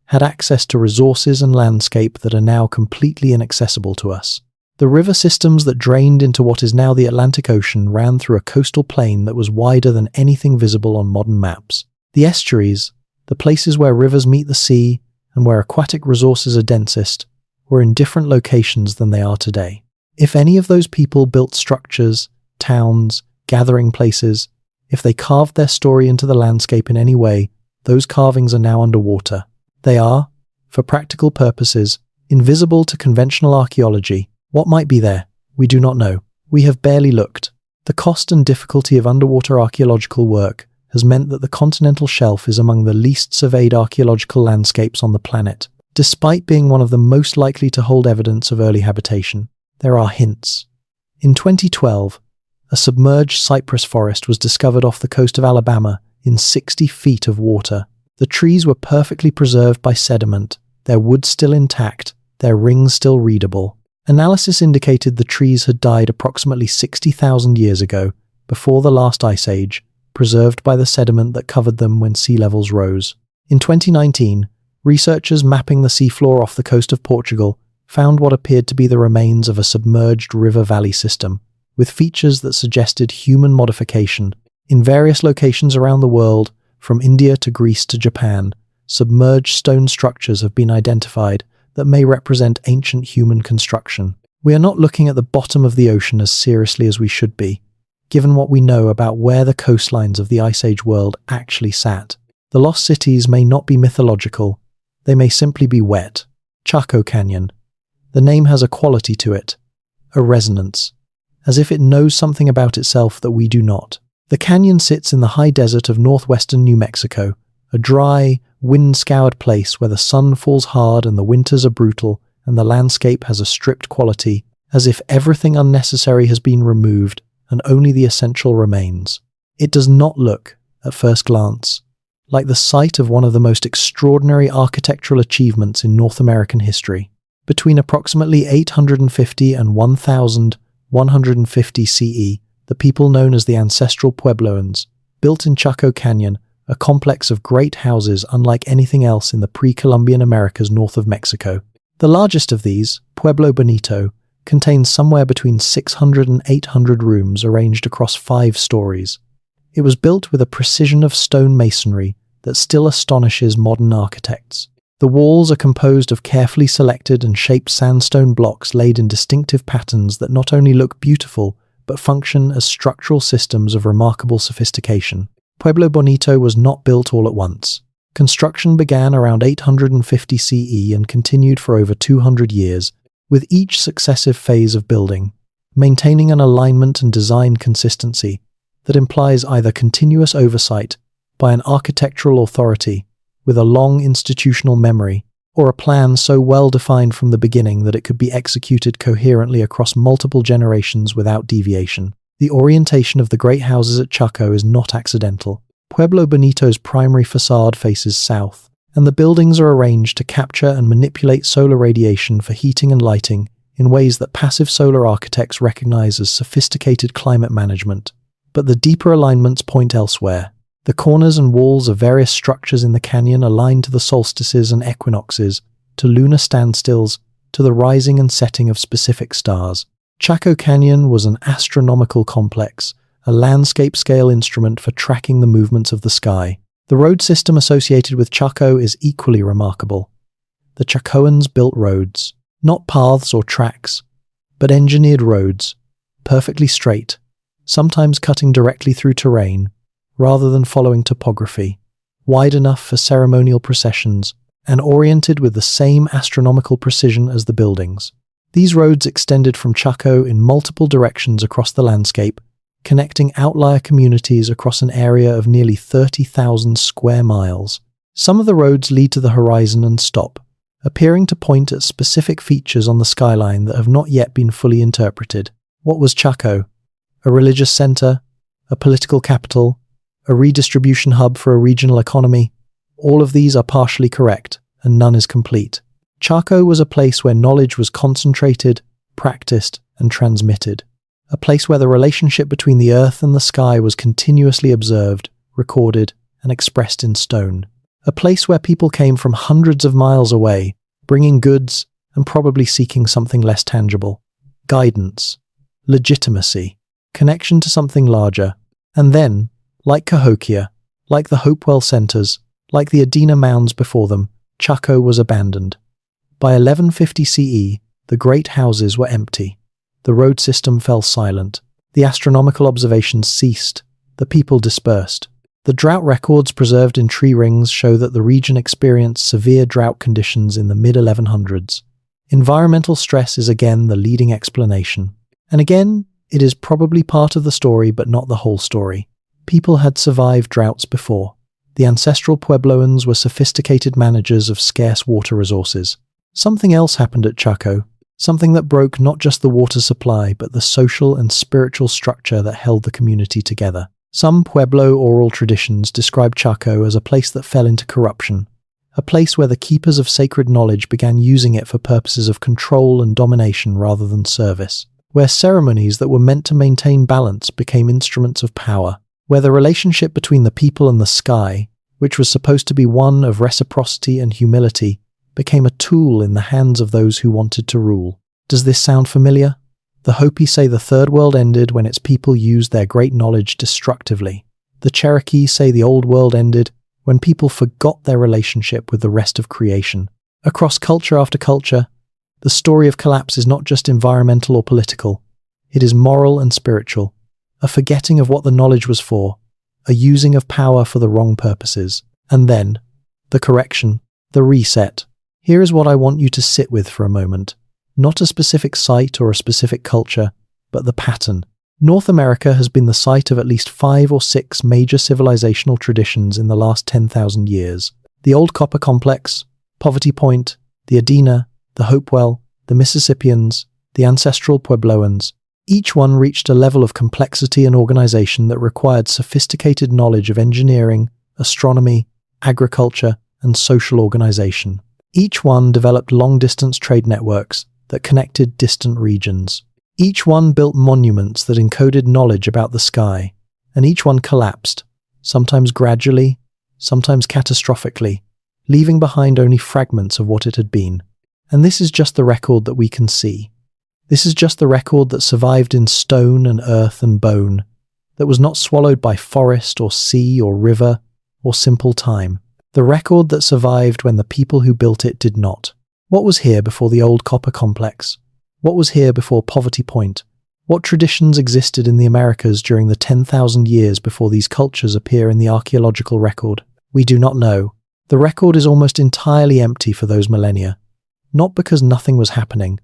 had access to resources and landscape that are now completely inaccessible to us. The river systems that drained into what is now the Atlantic Ocean ran through a coastal plain that was wider than anything visible on modern maps. The estuaries, the places where rivers meet the sea and where aquatic resources are densest, were in different locations than they are today. If any of those people built structures, towns, gathering places, if they carved their story into the landscape in any way, those carvings are now underwater. They are, for practical purposes, invisible to conventional archaeology. What might be there? We do not know. We have barely looked. The cost and difficulty of underwater archaeological work has meant that the continental shelf is among the least surveyed archaeological landscapes on the planet, despite being one of the most likely to hold evidence of early habitation. There are hints. In 2012, a submerged cypress forest was discovered off the coast of Alabama in 60 feet of water. The trees were perfectly preserved by sediment, their wood still intact, their rings still readable. Analysis indicated the trees had died approximately 60,000 years ago, before the last ice age, preserved by the sediment that covered them when sea levels rose. In 2019, researchers mapping the seafloor off the coast of Portugal found what appeared to be the remains of a submerged river-valley system, with features that suggested human modification. In various locations around the world, from India to Greece to Japan, submerged stone structures have been identified that may represent ancient human construction. We are not looking at the bottom of the ocean as seriously as we should be, given what we know about where the coastlines of the Ice Age world actually sat. The lost cities may not be mythological, They may simply be wet. Chaco Canyon. The name has a quality to it, a resonance, as if it knows something about itself that we do not. The canyon sits in the high desert of northwestern New Mexico, a dry, wind-scoured place where the sun falls hard and the winters are brutal, and the landscape has a stripped quality, as if everything unnecessary has been removed and only the essential remains. It does not look, at first glance, like the site of one of the most extraordinary architectural achievements in North American history. Between approximately 850 and 1150 CE, the people known as the ancestral Puebloans built in Chaco Canyon a complex of great houses unlike anything else in the pre-Columbian Americas north of Mexico. The largest of these, Pueblo Bonito, contains somewhere between 600 and 800 rooms arranged across 5 stories. It was built with a precision of stone masonry that still astonishes modern architects. The walls are composed of carefully selected and shaped sandstone blocks laid in distinctive patterns that not only look beautiful, but function as structural systems of remarkable sophistication. Pueblo Bonito was not built all at once. Construction began around 850 CE and continued for over 200 years, with each successive phase of building, maintaining an alignment and design consistency that implies either continuous oversight by an architectural authority with a long institutional memory, or a plan so well defined from the beginning that it could be executed coherently across multiple generations without deviation. The orientation of the great houses at Chaco is not accidental. Pueblo Bonito's primary facade faces south, and the buildings are arranged to capture and manipulate solar radiation for heating and lighting in ways that passive solar architects recognize as sophisticated climate management. But the deeper alignments point elsewhere. The corners and walls of various structures in the canyon align to the solstices and equinoxes, to lunar standstills, to the rising and setting of specific stars. Chaco Canyon was an astronomical complex, a landscape-scale instrument for tracking the movements of the sky. The road system associated with Chaco is equally remarkable. The Chacoans built roads, not paths or tracks, but engineered roads, perfectly straight, sometimes cutting directly through terrain, rather than following topography, wide enough for ceremonial processions, and oriented with the same astronomical precision as the buildings. These roads extended from Chaco in multiple directions across the landscape, connecting outlier communities across an area of nearly 30,000 square miles. Some of the roads lead to the horizon and stop, appearing to point at specific features on the skyline that have not yet been fully interpreted. What was Chaco? A religious center? A political capital? A redistribution hub for a regional economy? All of these are partially correct, and none is complete. Chaco was a place where knowledge was concentrated, practiced, and transmitted. A place where the relationship between the earth and the sky was continuously observed, recorded, and expressed in stone. A place where people came from hundreds of miles away, bringing goods and probably seeking something less tangible. Guidance, legitimacy, connection to something larger. And then, like Cahokia, like the Hopewell centers, like the Adena mounds before them, Chaco was abandoned. By 1150 CE, the great houses were empty. The road system fell silent. The astronomical observations ceased. The people dispersed. The drought records preserved in tree rings show that the region experienced severe drought conditions in the mid-1100s. Environmental stress is again the leading explanation. And again, it is probably part of the story but not the whole story. People had survived droughts before. The ancestral Puebloans were sophisticated managers of scarce water resources. Something else happened at Chaco, something that broke not just the water supply but the social and spiritual structure that held the community together. Some Pueblo oral traditions describe Chaco as a place that fell into corruption, a place where the keepers of sacred knowledge began using it for purposes of control and domination rather than service, where ceremonies that were meant to maintain balance became instruments of power, where the relationship between the people and the sky, which was supposed to be one of reciprocity and humility, became a tool in the hands of those who wanted to rule. Does this sound familiar? The Hopi say the Third World ended when its people used their great knowledge destructively. The Cherokee say the Old World ended when people forgot their relationship with the rest of creation. Across culture after culture, the story of collapse is not just environmental or political. It is moral and spiritual. A forgetting of what the knowledge was for, a using of power for the wrong purposes, and then, the correction, The reset. Here is what I want you to sit with for a moment. Not a specific site or a specific culture, but the pattern. North America has been the site of at least 5 or 6 major civilizational traditions in the last 10,000 years. The Old Copper Complex, Poverty Point, the Adena, the Hopewell, the Mississippians, the ancestral Puebloans. Each one reached a level of complexity and organization that required sophisticated knowledge of engineering, astronomy, agriculture, and social organization. Each one developed long-distance trade networks that connected distant regions. Each one built monuments that encoded knowledge about the sky, and each one collapsed, sometimes gradually, sometimes catastrophically, leaving behind only fragments of what it had been. And this is just the record that we can see. This is just the record that survived in stone and earth and bone, that was not swallowed by forest or sea or river or simple time. The record that survived when the people who built it did not. What was here before the Old Copper Complex? What was here before Poverty Point? What traditions existed in the Americas during the 10,000 years before these cultures appear in the archaeological record? We do not know. The record is almost entirely empty for those millennia. Not because nothing was happening,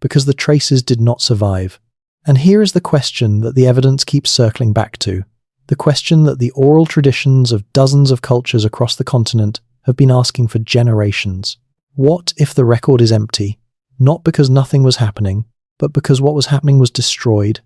because the traces did not survive. And here is the question that the evidence keeps circling back to. The question that the oral traditions of dozens of cultures across the continent have been asking for generations. What if the record is empty? Not because nothing was happening, but because what was happening was destroyed,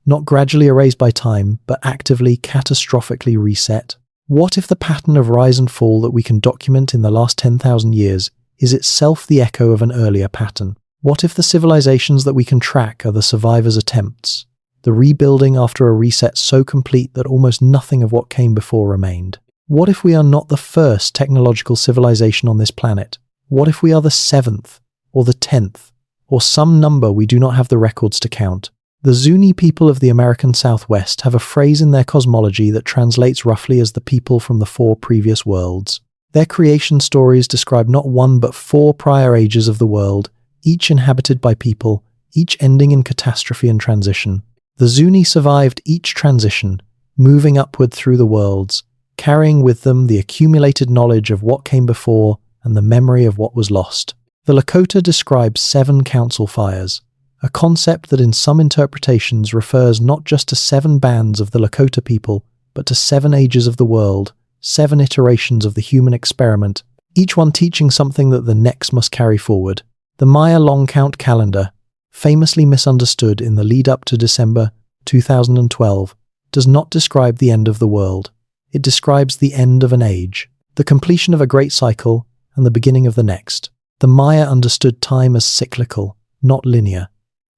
not gradually erased by time, but actively, catastrophically reset. What if the pattern of rise and fall that we can document in the last 10,000 years is itself the echo of an earlier pattern? What if the civilizations that we can track are the survivors' attempts, the rebuilding after a reset so complete that almost nothing of what came before remained? What if we are not the first technological civilization on this planet? What if we are the 7th, or the 10th, or some number we do not have the records to count? The Zuni people of the American Southwest have a phrase in their cosmology that translates roughly as the people from the 4 previous worlds. Their creation stories describe not 1 but 4 prior ages of the world, each inhabited by people, each ending in catastrophe and transition. The Zuni survived each transition, moving upward through the worlds, carrying with them the accumulated knowledge of what came before and the memory of what was lost. The Lakota describes 7 council fires, a concept that in some interpretations refers not just to 7 bands of the Lakota people, but to 7 ages of the world, 7 iterations of the human experiment, each one teaching something that the next must carry forward. The Maya long count calendar, famously misunderstood in the lead-up to December 2012, does not describe the end of the world. It describes the end of an age, the completion of a great cycle, and the beginning of the next. The Maya understood time as cyclical, not linear.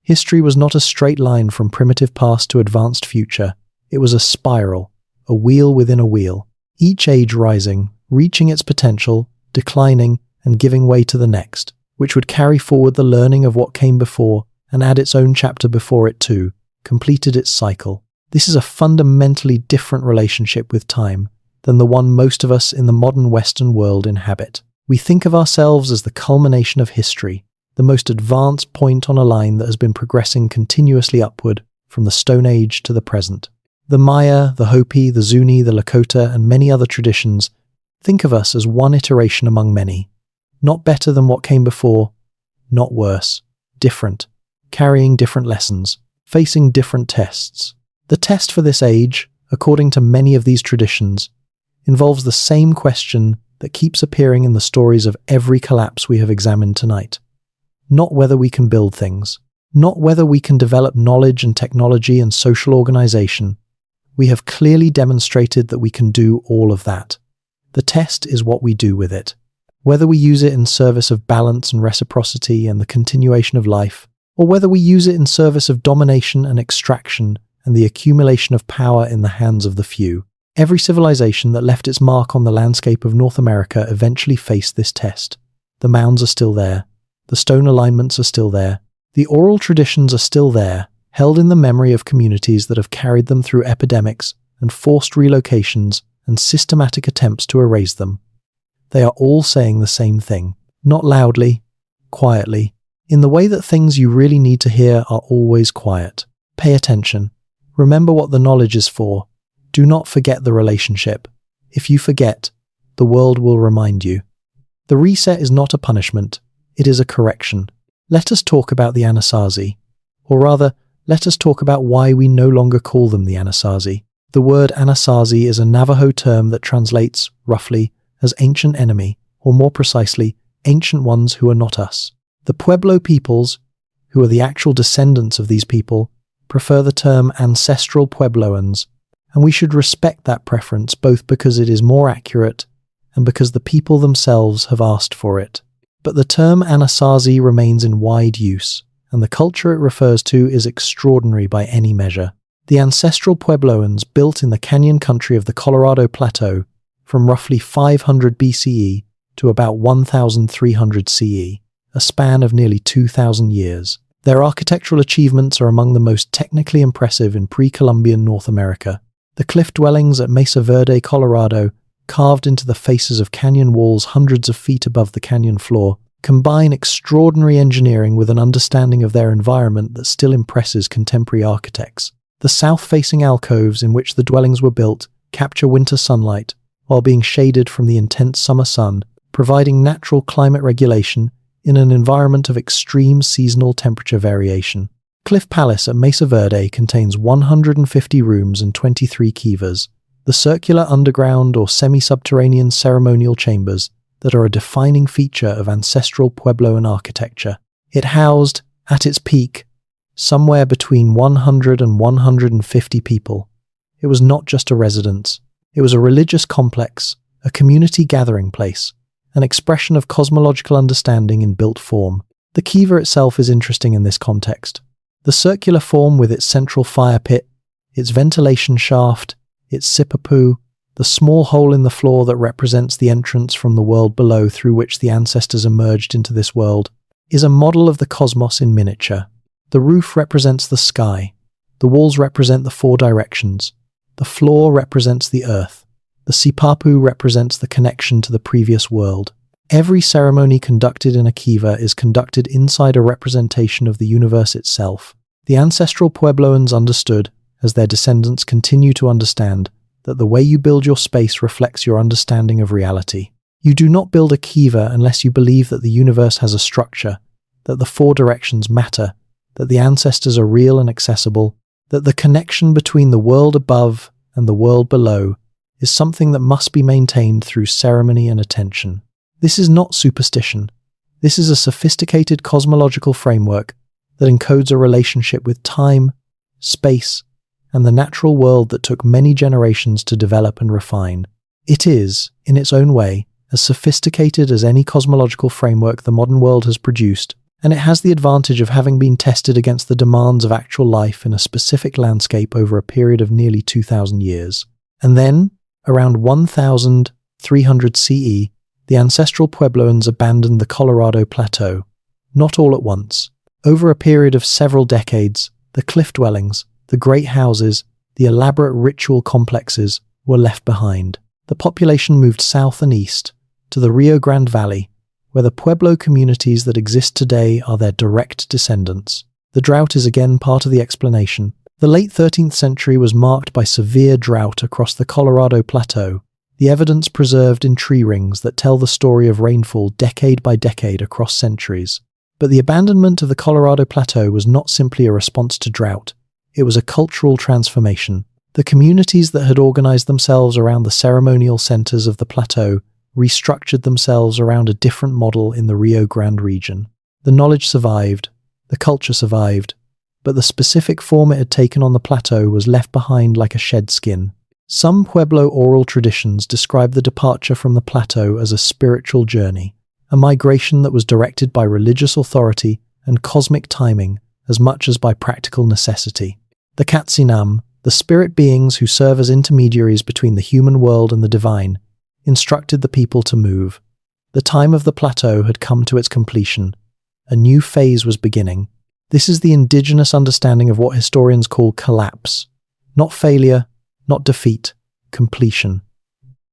History was not a straight line from primitive past to advanced future. It was a spiral, a wheel within a wheel, each age rising, reaching its potential, declining, and giving way to the next, which would carry forward the learning of what came before and add its own chapter before it too, completed its cycle. This is a fundamentally different relationship with time than the one most of us in the modern Western world inhabit. We think of ourselves as the culmination of history, the most advanced point on a line that has been progressing continuously upward from the Stone Age to the present. The Maya, the Hopi, the Zuni, the Lakota, and many other traditions think of us as one iteration among many. Not better than what came before, not worse, different, carrying different lessons, facing different tests. The test for this age, according to many of these traditions, involves the same question that keeps appearing in the stories of every collapse we have examined tonight. Not whether we can build things, not whether we can develop knowledge and technology and social organization. We have clearly demonstrated that we can do all of that. The test is what we do with it. Whether we use it in service of balance and reciprocity and the continuation of life, or whether we use it in service of domination and extraction and the accumulation of power in the hands of the few. Every civilization that left its mark on the landscape of North America eventually faced this test. The mounds are still there. The stone alignments are still there. The oral traditions are still there, held in the memory of communities that have carried them through epidemics and forced relocations and systematic attempts to erase them. They are all saying the same thing, not loudly, quietly, in the way that things you really need to hear are always quiet. Pay attention. Remember what the knowledge is for. Do not forget the relationship. If you forget, the world will remind you. The reset is not a punishment, it is a correction. Let us talk about the Anasazi. Or rather, let us talk about why we no longer call them the Anasazi. The word Anasazi is a Navajo term that translates, roughly, as ancient enemy, or more precisely, ancient ones who are not us. The Pueblo peoples, who are the actual descendants of these people, prefer the term ancestral Puebloans, and we should respect that preference both because it is more accurate and because the people themselves have asked for it. But the term Anasazi remains in wide use, and the culture it refers to is extraordinary by any measure. The ancestral Puebloans built in the canyon country of the Colorado Plateau from roughly 500 BCE to about 1300 CE, a span of nearly 2,000 years. Their architectural achievements are among the most technically impressive in pre-Columbian North America. The cliff dwellings at Mesa Verde, Colorado, carved into the faces of canyon walls hundreds of feet above the canyon floor, combine extraordinary engineering with an understanding of their environment that still impresses contemporary architects. The south-facing alcoves in which the dwellings were built capture winter sunlight, while being shaded from the intense summer sun, providing natural climate regulation in an environment of extreme seasonal temperature variation. Cliff Palace at Mesa Verde contains 150 rooms and 23 kivas, the circular underground or semi-subterranean ceremonial chambers that are a defining feature of ancestral Puebloan architecture. It housed, at its peak, somewhere between 100 and 150 people. It was not just a residence. It was a religious complex, a community gathering place, an expression of cosmological understanding in built form. The kiva itself is interesting in this context. The circular form with its central fire pit, its ventilation shaft, its sipapu, the small hole in the floor that represents the entrance from the world below through which the ancestors emerged into this world, is a model of the cosmos in miniature. The roof represents the sky, the walls represent the four directions, the floor represents the earth, the sipapu represents the connection to the previous world. Every ceremony conducted in a kiva is conducted inside a representation of the universe itself. The ancestral Puebloans understood, as their descendants continue to understand, that the way you build your space reflects your understanding of reality. You do not build a kiva unless you believe that the universe has a structure, that the four directions matter, that the ancestors are real and accessible, that the connection between the world above and the world below is something that must be maintained through ceremony and attention. This is not superstition. This is a sophisticated cosmological framework that encodes a relationship with time, space, and the natural world that took many generations to develop and refine. It is, in its own way, as sophisticated as any cosmological framework the modern world has produced, and it has the advantage of having been tested against the demands of actual life in a specific landscape over a period of nearly 2,000 years. And then, around 1300 CE, the ancestral Puebloans abandoned the Colorado Plateau. Not all at once. Over a period of several decades, the cliff dwellings, the great houses, the elaborate ritual complexes were left behind. The population moved south and east, to the Rio Grande Valley, where the Pueblo communities that exist today are their direct descendants. The drought is again part of the explanation. The late 13th century was marked by severe drought across the Colorado Plateau, the evidence preserved in tree rings that tell the story of rainfall decade by decade across centuries. But the abandonment of the Colorado Plateau was not simply a response to drought. It was a cultural transformation. The communities that had organized themselves around the ceremonial centers of the plateau restructured themselves around a different model in the Rio Grande region. The knowledge survived, the culture survived, but the specific form it had taken on the plateau was left behind like a shed skin. Some Pueblo oral traditions describe the departure from the plateau as a spiritual journey, a migration that was directed by religious authority and cosmic timing as much as by practical necessity. The Katsinam, the spirit beings who serve as intermediaries between the human world and the divine, instructed the people to move. The time of the plateau had come to its completion. A new phase was beginning. This is the indigenous understanding of what historians call collapse. Not failure, not defeat, completion.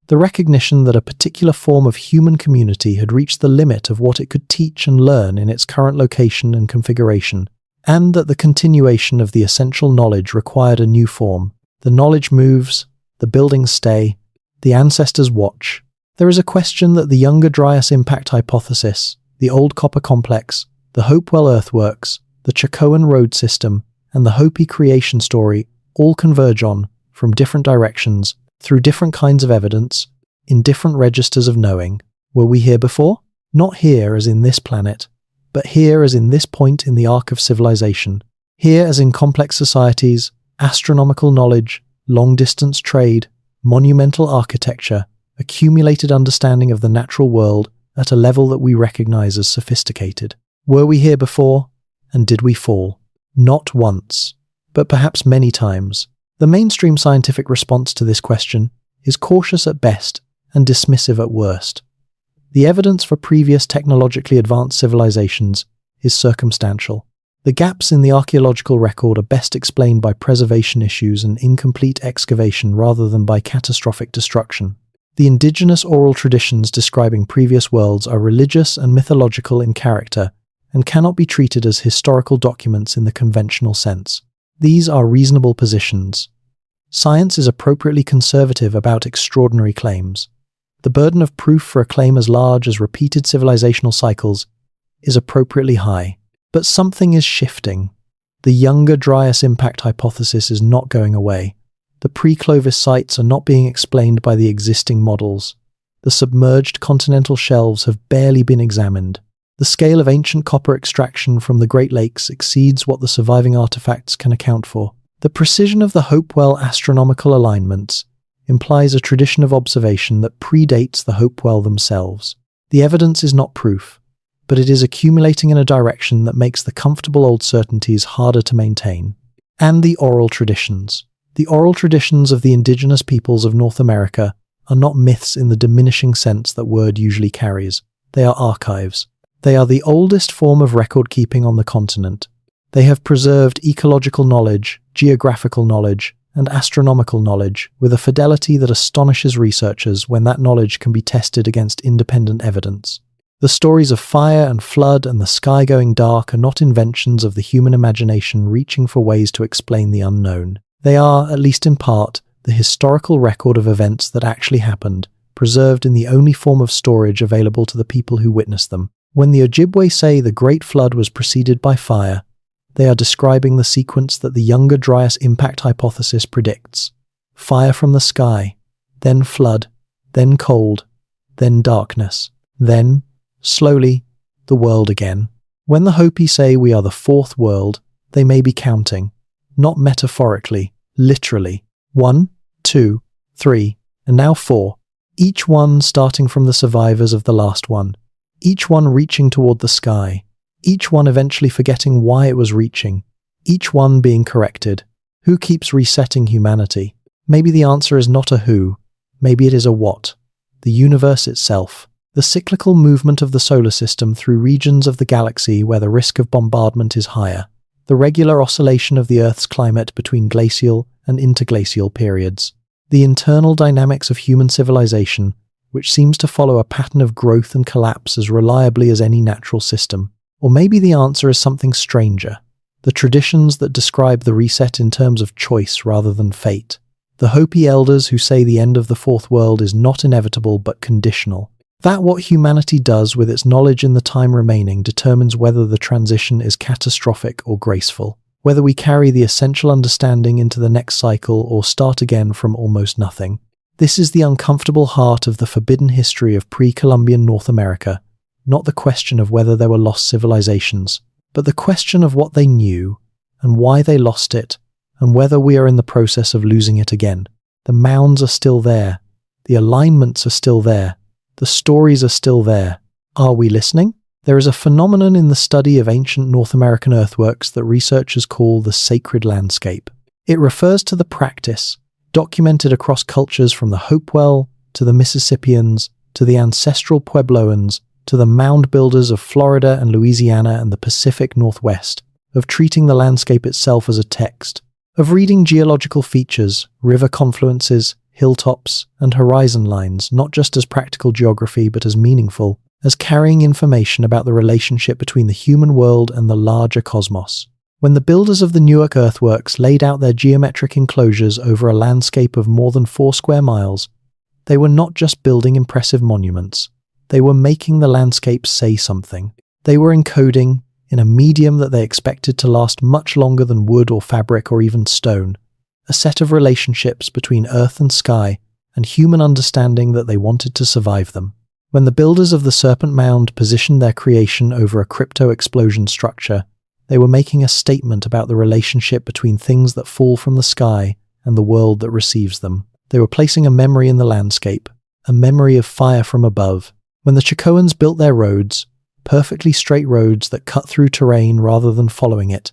The recognition that a particular form of human community had reached the limit of what it could teach and learn in its current location and configuration, and that the continuation of the essential knowledge required a new form. The knowledge moves, the buildings stay, the ancestors watch, There is a question that the Younger Dryas impact hypothesis, the Old Copper complex, the Hopewell earthworks, the Chacoan road system, and the Hopi creation story all converge on, from different directions, through different kinds of evidence, in different registers of knowing. Were we here before? Not here as in this planet, but here as in this point in the arc of civilization. Here as in complex societies, astronomical knowledge, long-distance trade, monumental architecture, accumulated understanding of the natural world at a level that we recognize as sophisticated. Were we here before, and did we fall? Not once, but perhaps many times. The mainstream scientific response to this question is cautious at best and dismissive at worst. The evidence for previous technologically advanced civilizations is circumstantial. The gaps in the archaeological record are best explained by preservation issues and incomplete excavation rather than by catastrophic destruction. The indigenous oral traditions describing previous worlds are religious and mythological in character and cannot be treated as historical documents in the conventional sense. These are reasonable positions. Science is appropriately conservative about extraordinary claims. The burden of proof for a claim as large as repeated civilizational cycles is appropriately high. But something is shifting. The Younger Dryas impact hypothesis is not going away. The pre-Clovis sites are not being explained by the existing models. The submerged continental shelves have barely been examined. The scale of ancient copper extraction from the Great Lakes exceeds what the surviving artifacts can account for. The precision of the Hopewell astronomical alignments implies a tradition of observation that predates the Hopewell themselves. The evidence is not proof, but it is accumulating in a direction that makes the comfortable old certainties harder to maintain. And the oral traditions. The oral traditions of the indigenous peoples of North America are not myths in the diminishing sense that word usually carries. They are archives. They are the oldest form of record-keeping on the continent. They have preserved ecological knowledge, geographical knowledge, and astronomical knowledge with a fidelity that astonishes researchers when that knowledge can be tested against independent evidence. The stories of fire and flood and the sky going dark are not inventions of the human imagination reaching for ways to explain the unknown. They are, at least in part, the historical record of events that actually happened, preserved in the only form of storage available to the people who witnessed them. When the Ojibwe say the Great Flood was preceded by fire, they are describing the sequence that the Younger Dryas impact hypothesis predicts. Fire from the sky, then flood, then cold, then darkness, then, slowly, the world again. When the Hopi say we are the fourth world, they may be counting, not metaphorically, literally. 1, 2, 3, and now 4, each one starting from the survivors of the last one, each one reaching toward the sky, each one eventually forgetting why it was reaching, each one being corrected. Who keeps resetting humanity? Maybe the answer is not a who, maybe it is a what. The universe itself. The cyclical movement of the solar system through regions of the galaxy where the risk of bombardment is higher. The regular oscillation of the Earth's climate between glacial and interglacial periods. The internal dynamics of human civilization, which seems to follow a pattern of growth and collapse as reliably as any natural system. Or maybe the answer is something stranger. The traditions that describe the reset in terms of choice rather than fate. The Hopi elders who say the end of the fourth world is not inevitable but conditional. That what humanity does with its knowledge in the time remaining determines whether the transition is catastrophic or graceful, whether we carry the essential understanding into the next cycle or start again from almost nothing. This is the uncomfortable heart of the forbidden history of pre-Columbian North America, not the question of whether there were lost civilizations, but the question of what they knew, and why they lost it, and whether we are in the process of losing it again. The mounds are still there, the alignments are still there, the stories are still there. Are we listening? There is a phenomenon in the study of ancient North American earthworks that researchers call the sacred landscape. It refers to the practice, documented across cultures from the Hopewell to the Mississippians to the ancestral Puebloans to the mound builders of Florida and Louisiana and the Pacific Northwest, of treating the landscape itself as a text, of reading geological features, river confluences, hilltops, and horizon lines not just as practical geography but as meaningful, as carrying information about the relationship between the human world and the larger cosmos. When the builders of the Newark earthworks laid out their geometric enclosures over a landscape of more than 4 square miles, They were not just building impressive monuments. They were making the landscape say something. They were encoding, in a medium that they expected to last much longer than wood or fabric or even stone, a set of relationships between earth and sky and human understanding that they wanted to survive them. When the builders of the Serpent Mound positioned their creation over a crypto-explosion structure, they were making a statement about the relationship between things that fall from the sky and the world that receives them. They were placing a memory in the landscape, a memory of fire from above. When the Chacoans built their roads, perfectly straight roads that cut through terrain rather than following it,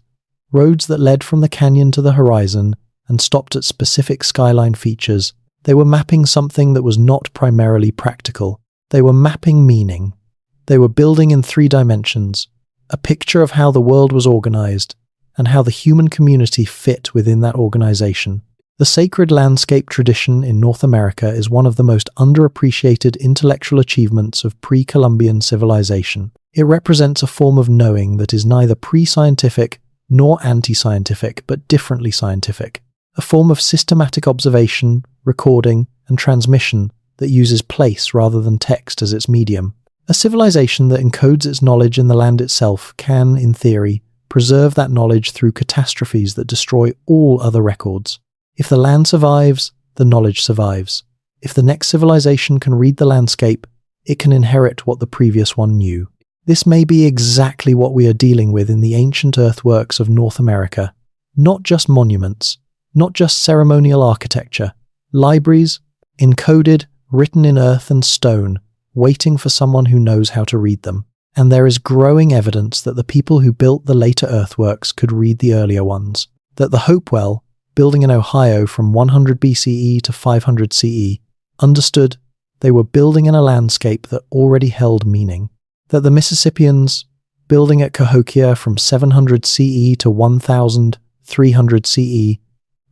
roads that led from the canyon to the horizon and stopped at specific skyline features, they were mapping something that was not primarily practical. They were mapping meaning. They were building in 3 dimensions, a picture of how the world was organized and how the human community fit within that organization. The sacred landscape tradition in North America is one of the most underappreciated intellectual achievements of pre-Columbian civilization. It represents a form of knowing that is neither pre-scientific nor anti-scientific, but differently scientific. A form of systematic observation, recording, and transmission that uses place rather than text as its medium. A civilization that encodes its knowledge in the land itself can, in theory, preserve that knowledge through catastrophes that destroy all other records. If the land survives, the knowledge survives. If the next civilization can read the landscape, it can inherit what the previous one knew. This may be exactly what we are dealing with in the ancient earthworks of North America. Not just monuments, not just ceremonial architecture, libraries, encoded, written in earth and stone, waiting for someone who knows how to read them. And there is growing evidence that the people who built the later earthworks could read the earlier ones. That the Hopewell, building in Ohio from 100 BCE to 500 CE, understood they were building in a landscape that already held meaning. That the Mississippians, building at Cahokia from 700 CE to 1300 CE,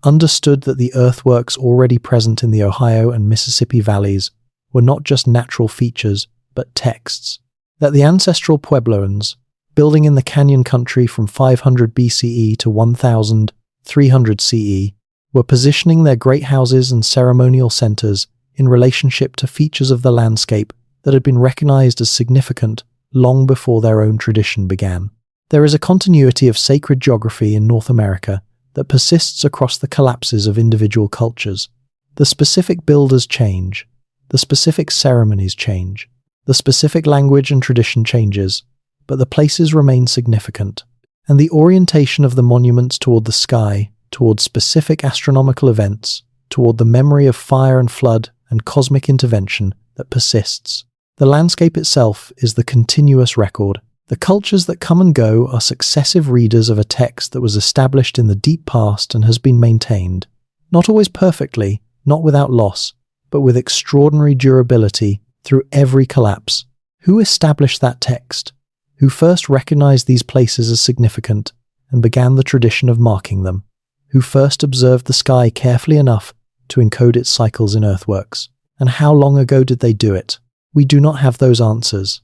understood that the earthworks already present in the Ohio and Mississippi valleys were not just natural features, but texts. That the ancestral Puebloans, building in the Canyon Country from 500 BCE to 1300 CE, were positioning their great houses and ceremonial centers in relationship to features of the landscape that had been recognized as significant long before their own tradition began. There is a continuity of sacred geography in North America that persists across the collapses of individual cultures. The specific builders change, the specific ceremonies change, the specific language and tradition changes, but the places remain significant. And the orientation of the monuments toward the sky, toward specific astronomical events, toward the memory of fire and flood and cosmic intervention that persists. The landscape itself is the continuous record. The cultures that come and go are successive readers of a text that was established in the deep past and has been maintained, not always perfectly, not without loss, but with extraordinary durability through every collapse. Who established that text? Who first recognized these places as significant and began the tradition of marking them? Who first observed the sky carefully enough to encode its cycles in earthworks? And how long ago did they do it? We do not have those answers.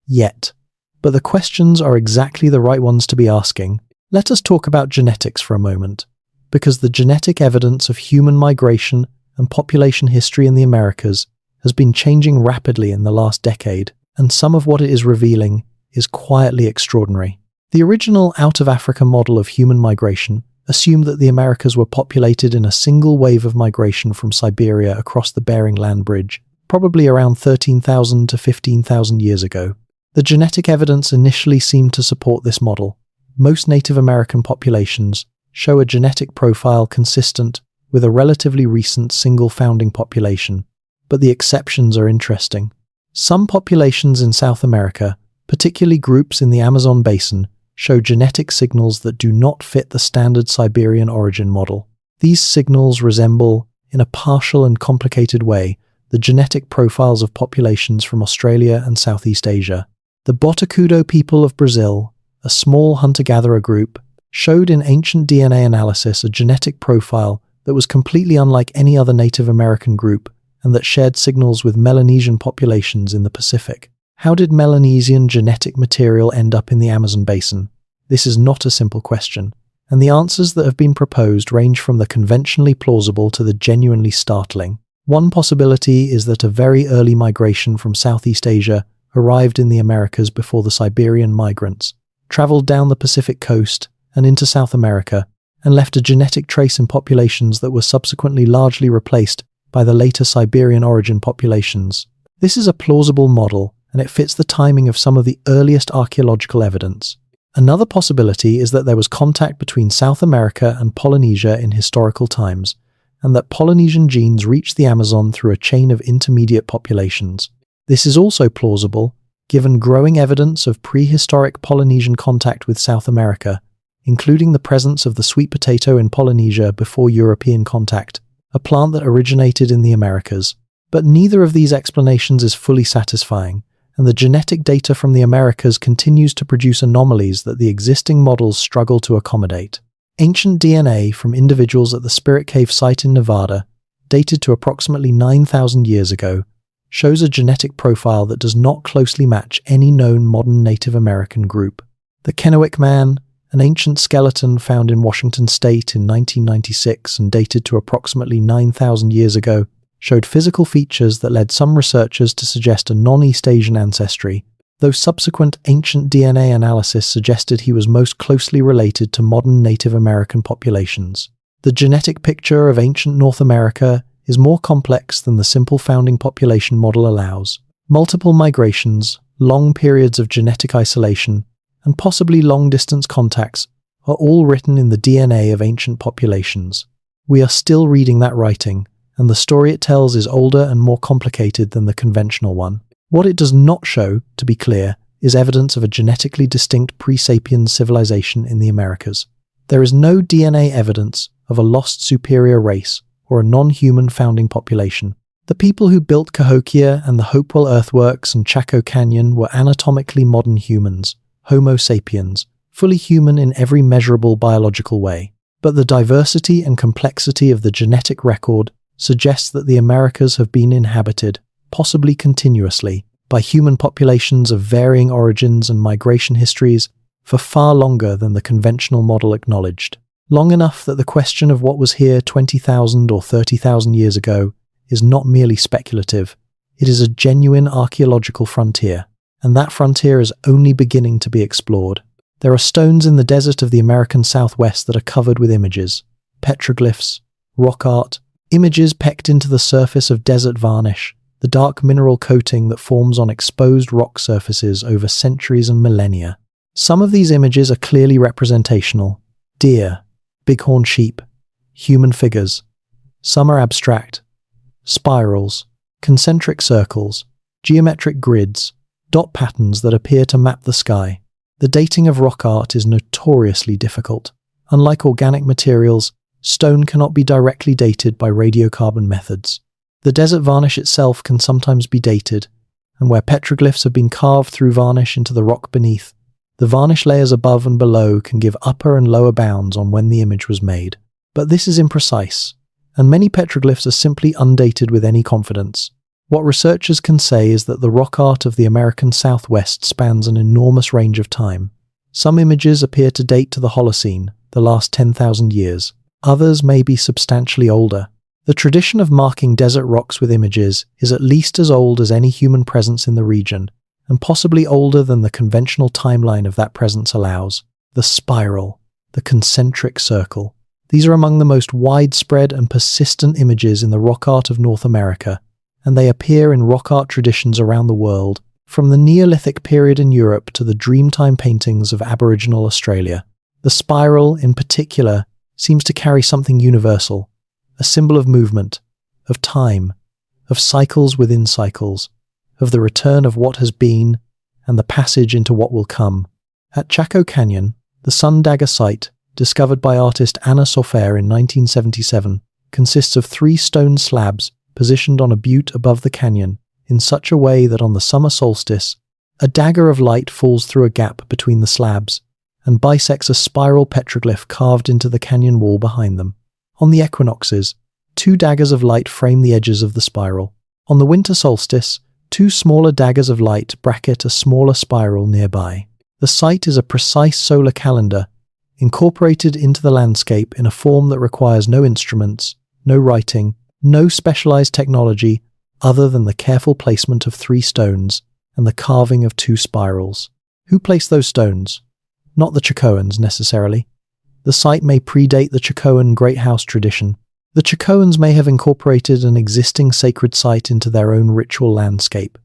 Yet. But the questions are exactly the right ones to be asking. Let us talk about genetics for a moment, because the genetic evidence of human migration and population history in the Americas has been changing rapidly in the last decade, and some of what it is revealing is quietly extraordinary. The original out-of-Africa model of human migration assumed that the Americas were populated in a single wave of migration from Siberia across the Bering Land Bridge, probably around 13,000 to 15,000 years ago. The genetic evidence initially seemed to support this model. Most Native American populations show a genetic profile consistent with a relatively recent single founding population, but the exceptions are interesting. Some populations in South America, particularly groups in the Amazon basin, show genetic signals that do not fit the standard Siberian origin model. These signals resemble, in a partial and complicated way, the genetic profiles of populations from Australia and Southeast Asia. The Botacudo people of Brazil, a small hunter-gatherer group, showed in ancient DNA analysis a genetic profile that was completely unlike any other Native American group and that shared signals with Melanesian populations in the Pacific. How did Melanesian genetic material end up in the Amazon basin? This is not a simple question, and the answers that have been proposed range from the conventionally plausible to the genuinely startling. One possibility is that a very early migration from Southeast Asia arrived in the Americas before the Siberian migrants, traveled down the Pacific coast and into South America, and left a genetic trace in populations that were subsequently largely replaced by the later Siberian origin populations. This is a plausible model, and it fits the timing of some of the earliest archaeological evidence. Another possibility is that there was contact between South America and Polynesia in historical times, and that Polynesian genes reached the Amazon through a chain of intermediate populations. This is also plausible, given growing evidence of prehistoric Polynesian contact with South America, including the presence of the sweet potato in Polynesia before European contact, a plant that originated in the Americas. But neither of these explanations is fully satisfying, and the genetic data from the Americas continues to produce anomalies that the existing models struggle to accommodate. Ancient DNA from individuals at the Spirit Cave site in Nevada, dated to approximately 9,000 years ago, shows a genetic profile that does not closely match any known modern Native American group. The Kennewick Man, an ancient skeleton found in Washington state in 1996 and dated to approximately 9,000 years ago, showed physical features that led some researchers to suggest a non-East Asian ancestry, though subsequent ancient DNA analysis suggested he was most closely related to modern Native American populations. The genetic picture of ancient North America is more complex than the simple founding population model allows. Multiple migrations, long periods of genetic isolation, and possibly long-distance contacts are all written in the DNA of ancient populations. We are still reading that writing, and the story it tells is older and more complicated than the conventional one. What it does not show, to be clear, is evidence of a genetically distinct pre-sapiens civilization in the Americas. There is no DNA evidence of a lost superior race or a non-human founding population. The people who built Cahokia and the Hopewell earthworks and Chaco Canyon were anatomically modern humans, Homo sapiens, fully human in every measurable biological way. But the diversity and complexity of the genetic record suggests that the Americas have been inhabited, possibly continuously, by human populations of varying origins and migration histories for far longer than the conventional model acknowledged. Long enough that the question of what was here 20,000 or 30,000 years ago is not merely speculative, it is a genuine archaeological frontier, and that frontier is only beginning to be explored. There are stones in the desert of the American Southwest that are covered with images, petroglyphs, rock art, images pecked into the surface of desert varnish, the dark mineral coating that forms on exposed rock surfaces over centuries and millennia. Some of these images are clearly representational: deer, bighorn sheep, human figures. Some are abstract: spirals, concentric circles, geometric grids, dot patterns that appear to map the sky. The dating of rock art is notoriously difficult. Unlike organic materials, stone cannot be directly dated by radiocarbon methods. The desert varnish itself can sometimes be dated, and where petroglyphs have been carved through varnish into the rock beneath, the varnish layers above and below can give upper and lower bounds on when the image was made. But this is imprecise, and many petroglyphs are simply undated with any confidence. What researchers can say is that the rock art of the American Southwest spans an enormous range of time. Some images appear to date to the Holocene, the last 10,000 years. Others may be substantially older. The tradition of marking desert rocks with images is at least as old as any human presence in the region, and possibly older than the conventional timeline of that presence allows. The spiral, the concentric circle. These are among the most widespread and persistent images in the rock art of North America, and they appear in rock art traditions around the world, from the Neolithic period in Europe to the Dreamtime paintings of Aboriginal Australia. The spiral, in particular, seems to carry something universal, a symbol of movement, of time, of cycles within cycles, of the return of what has been and the passage into what will come. At Chaco Canyon, the Sun Dagger site, discovered by artist Anna Sofer in 1977, consists of 3 stone slabs positioned on a butte above the canyon in such a way that on the summer solstice, a dagger of light falls through a gap between the slabs and bisects a spiral petroglyph carved into the canyon wall behind them. On the equinoxes, 2 daggers of light frame the edges of the spiral. On the winter solstice, 2 smaller daggers of light bracket a smaller spiral nearby. The site is a precise solar calendar, incorporated into the landscape in a form that requires no instruments, no writing, No specialized technology other than the careful placement of 3 stones and the carving of 2 spirals. Who placed those stones? Not the Chacoans, necessarily. The site may predate the Chacoan Great House tradition. The Chacoans may have incorporated an existing sacred site into their own ritual landscape,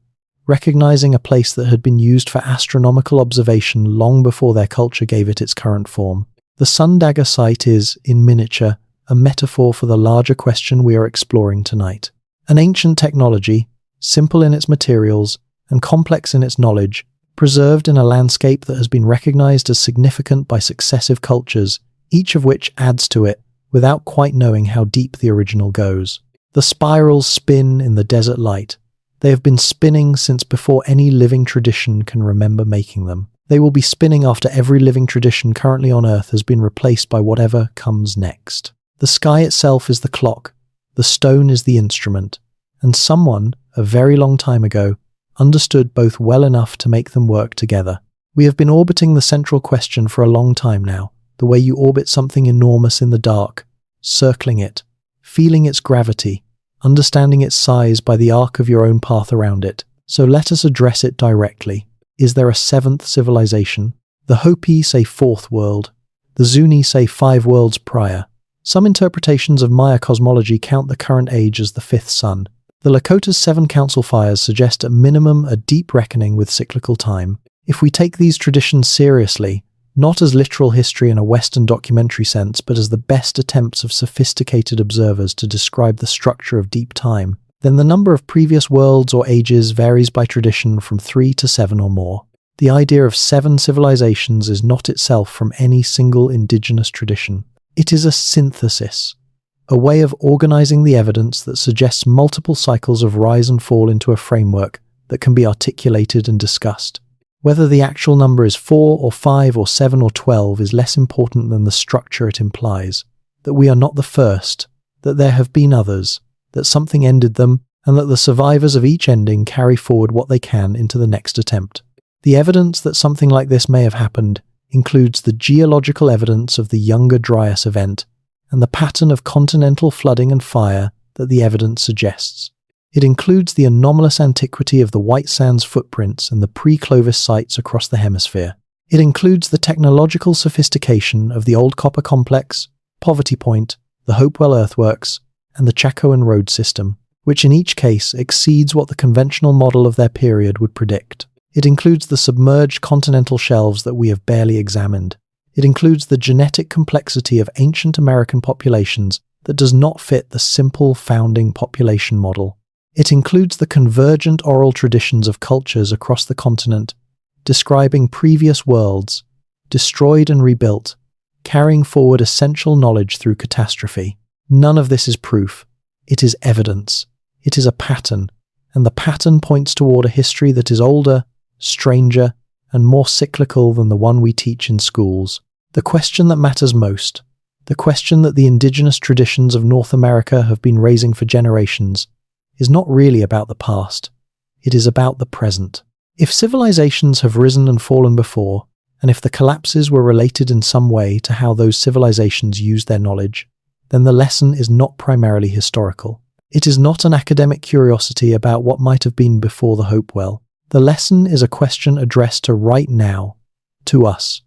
recognizing a place that had been used for astronomical observation long before their culture gave it its current form. The Sun Dagger site is, in miniature, a metaphor for the larger question we are exploring tonight. An ancient technology, simple in its materials and complex in its knowledge, preserved in a landscape that has been recognized as significant by successive cultures, each of which adds to it without quite knowing how deep the original goes. The spirals spin in the desert light. They have been spinning since before any living tradition can remember making them. They will be spinning after every living tradition currently on Earth has been replaced by whatever comes next. The sky itself is the clock, the stone is the instrument, and someone, a very long time ago, understood both well enough to make them work together. We have been orbiting the central question for a long time now, the way you orbit something enormous in the dark, circling it, feeling its gravity, understanding its size by the arc of your own path around it. So let us address it directly. Is there a 7th civilization? The Hopi say 4th world. The Zuni say 5 worlds prior. Some interpretations of Maya cosmology count the current age as the 5th sun. The Lakota's 7 council fires suggest at minimum a deep reckoning with cyclical time. If we take these traditions seriously, not as literal history in a Western documentary sense, but as the best attempts of sophisticated observers to describe the structure of deep time, then the number of previous worlds or ages varies by tradition from 3 to 7 or more. The idea of 7 civilizations is not itself from any single indigenous tradition. It is a synthesis, a way of organizing the evidence that suggests multiple cycles of rise and fall into a framework that can be articulated and discussed. Whether the actual number is 4 or 5 or 7 or 12 is less important than the structure it implies, that we are not the first, that there have been others, that something ended them, and that the survivors of each ending carry forward what they can into the next attempt. The evidence that something like this may have happened includes the geological evidence of the Younger Dryas event and the pattern of continental flooding and fire that the evidence suggests. It includes the anomalous antiquity of the White Sands footprints and the pre-Clovis sites across the hemisphere. It includes the technological sophistication of the Old Copper Complex, Poverty Point, the Hopewell Earthworks, and the Chacoan road system, which in each case exceeds what the conventional model of their period would predict. It includes the submerged continental shelves that we have barely examined. It includes the genetic complexity of ancient American populations that does not fit the simple founding population model. It includes the convergent oral traditions of cultures across the continent, describing previous worlds, destroyed and rebuilt, carrying forward essential knowledge through catastrophe. None of this is proof. It is evidence. It is a pattern, and the pattern points toward a history that is older, stranger, and more cyclical than the one we teach in schools. The question that matters most, the question that the indigenous traditions of North America have been raising for generations, is not really about the past. It is about the present. If civilizations have risen and fallen before, and if the collapses were related in some way to how those civilizations used their knowledge, then the lesson is not primarily historical. It is not an academic curiosity about what might have been before the Hopewell. The lesson is a question addressed to right now, to us,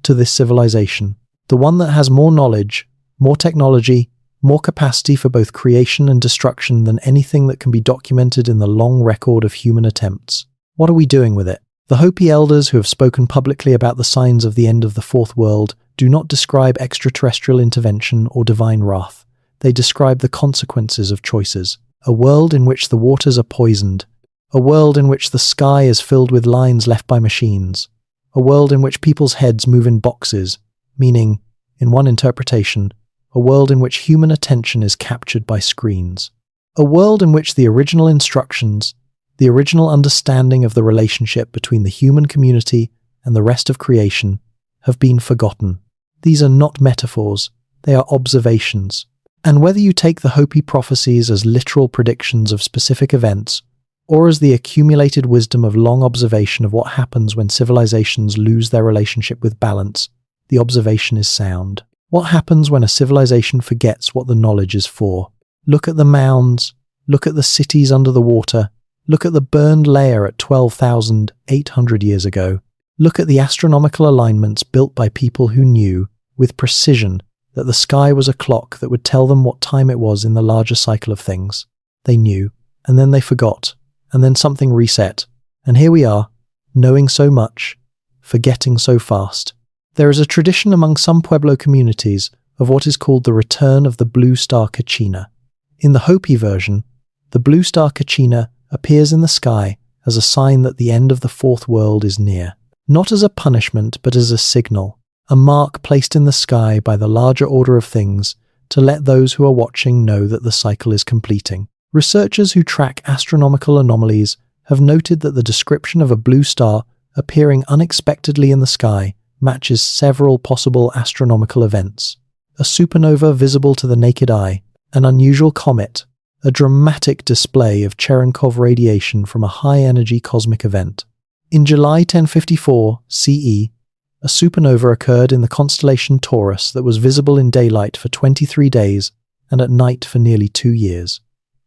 to this civilization, the one that has more knowledge, more technology, more capacity for both creation and destruction than anything that can be documented in the long record of human attempts. What are we doing with it? The Hopi elders who have spoken publicly about the signs of the end of the 4th world do not describe extraterrestrial intervention or divine wrath. They describe the consequences of choices. A world in which the waters are poisoned. A world in which the sky is filled with lines left by machines. A world in which people's heads move in boxes, meaning, in one interpretation, a world in which human attention is captured by screens. A world in which the original instructions, the original understanding of the relationship between the human community and the rest of creation, have been forgotten. These are not metaphors, they are observations. And whether you take the Hopi prophecies as literal predictions of specific events, or as the accumulated wisdom of long observation of what happens when civilizations lose their relationship with balance, the observation is sound. What happens when a civilization forgets what the knowledge is for? Look at the mounds. Look at the cities under the water. Look at the burned layer at 12,800 years ago. Look at the astronomical alignments built by people who knew, with precision, that the sky was a clock that would tell them what time it was in the larger cycle of things. They knew, and then they forgot, and then something reset. And here we are, knowing so much, forgetting so fast. There is a tradition among some Pueblo communities of what is called the return of the blue star Kachina. In the Hopi version, the blue star Kachina appears in the sky as a sign that the end of the fourth world is near. Not as a punishment, but as a signal, a mark placed in the sky by the larger order of things to let those who are watching know that the cycle is completing. Researchers who track astronomical anomalies have noted that the description of a blue star appearing unexpectedly in the sky matches several possible astronomical events. A supernova visible to the naked eye, an unusual comet, a dramatic display of Cherenkov radiation from a high-energy cosmic event. In July 1054 CE, a supernova occurred in the constellation Taurus that was visible in daylight for 23 days and at night for nearly 2 years.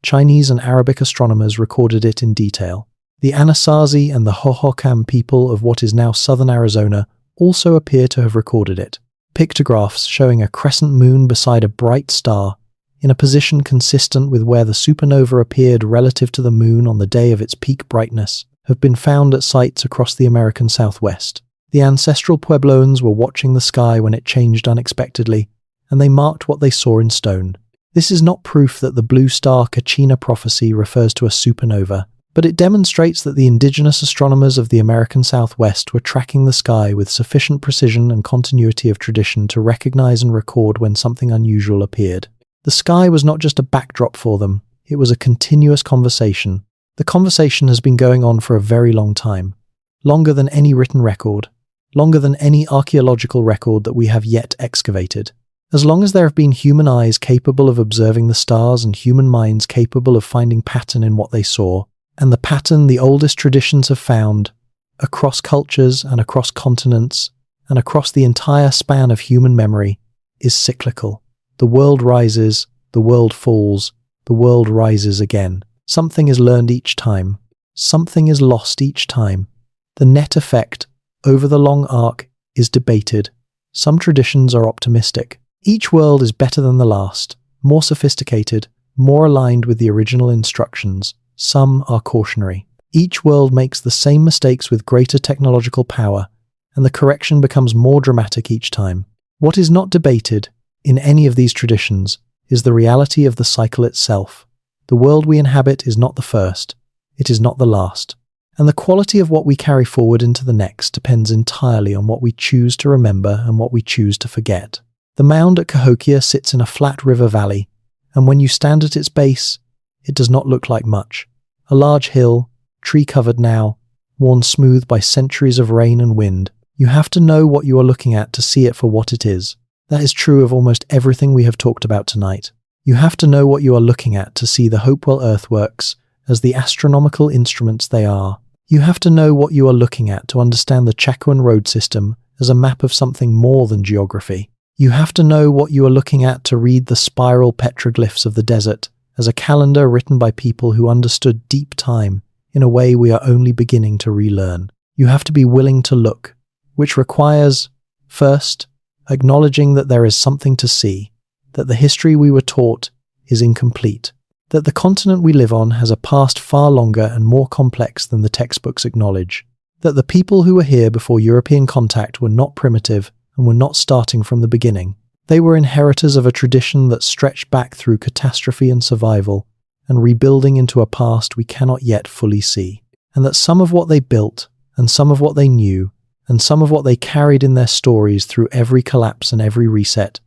Chinese and Arabic astronomers recorded it in detail. The Anasazi and the Hohokam people of what is now southern Arizona also appear to have recorded it. Pictographs showing a crescent moon beside a bright star, in a position consistent with where the supernova appeared relative to the moon on the day of its peak brightness, have been found at sites across the American Southwest. The ancestral Puebloans were watching the sky when it changed unexpectedly, and they marked what they saw in stone. This is not proof that the blue star Kachina prophecy refers to a supernova, but it demonstrates that the indigenous astronomers of the American Southwest were tracking the sky with sufficient precision and continuity of tradition to recognize and record when something unusual appeared. The sky was not just a backdrop for them, it was a continuous conversation. The conversation has been going on for a very long time, longer than any written record, longer than any archaeological record that we have yet excavated. As long as there have been human eyes capable of observing the stars and human minds capable of finding pattern in what they saw, and the pattern the oldest traditions have found, across cultures and across continents, and across the entire span of human memory, is cyclical. The world rises, the world falls, the world rises again. Something is learned each time. Something is lost each time. The net effect, over the long arc, is debated. Some traditions are optimistic. Each world is better than the last, more sophisticated, more aligned with the original instructions. Some are cautionary. Each world makes the same mistakes with greater technological power, and the correction becomes more dramatic each time. What is not debated, in any of these traditions, is the reality of the cycle itself. The world we inhabit is not the first, it is not the last, and the quality of what we carry forward into the next depends entirely on what we choose to remember and what we choose to forget. The mound at Cahokia sits in a flat river valley, and when you stand at its base, it does not look like much. A large hill, tree-covered now, worn smooth by centuries of rain and wind. You have to know what you are looking at to see it for what it is. That is true of almost everything we have talked about tonight. You have to know what you are looking at to see the Hopewell earthworks as the astronomical instruments they are. You have to know what you are looking at to understand the Chacoan road system as a map of something more than geography. You have to know what you are looking at to read the spiral petroglyphs of the desert as a calendar written by people who understood deep time in a way we are only beginning to relearn. You have to be willing to look, which requires, first, acknowledging that there is something to see, that the history we were taught is incomplete, that the continent we live on has a past far longer and more complex than the textbooks acknowledge, that the people who were here before European contact were not primitive and were not starting from the beginning. They were inheritors of a tradition that stretched back through catastrophe and survival, and rebuilding into a past we cannot yet fully see, and that some of what they built, and some of what they knew, and some of what they carried in their stories through every collapse and every reset,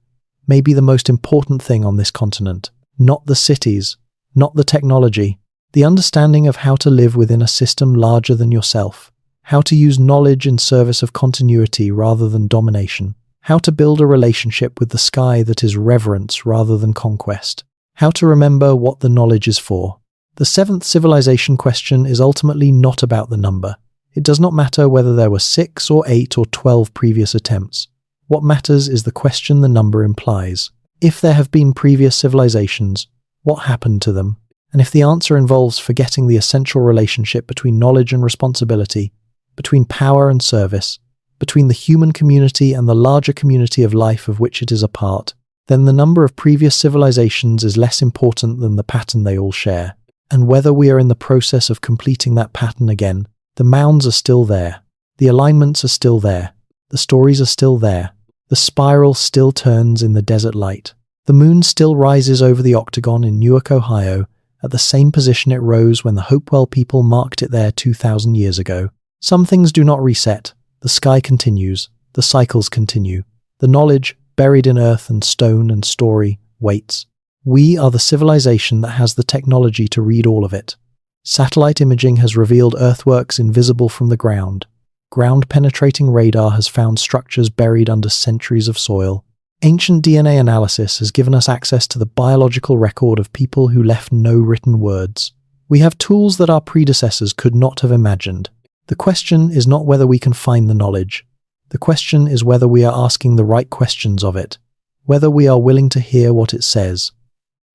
may be the most important thing on this continent. Not the cities, not the technology, the understanding of how to live within a system larger than yourself, how to use knowledge in service of continuity rather than domination, how to build a relationship with the sky that is reverence rather than conquest, how to remember what the knowledge is for. The seventh civilization question is ultimately not about the number. It does not matter whether there were 6 or 8 or 12 previous attempts. What matters is the question the number implies. If there have been previous civilizations, What happened to them? And if the answer involves forgetting the essential relationship between knowledge and responsibility, between power and service, between the human community and the larger community of life of which it is a part, then the number of previous civilizations is less important than the pattern they all share. And whether we are in the process of completing that pattern again, the mounds are still there, the alignments are still there, the stories are still there, the spiral still turns in the desert light, the moon still rises over the octagon in Newark, Ohio, at the same position it rose when the Hopewell people marked it there 2,000 years ago. Some things do not reset. The sky continues. The cycles continue. The knowledge, buried in earth and stone and story, waits. We are the civilization that has the technology to read all of it. Satellite imaging has revealed earthworks invisible from the ground. Ground-penetrating radar has found structures buried under centuries of soil. Ancient DNA analysis has given us access to the biological record of people who left no written words. We have tools that our predecessors could not have imagined. The question is not whether we can find the knowledge. The question is whether we are asking the right questions of it, whether we are willing to hear what it says,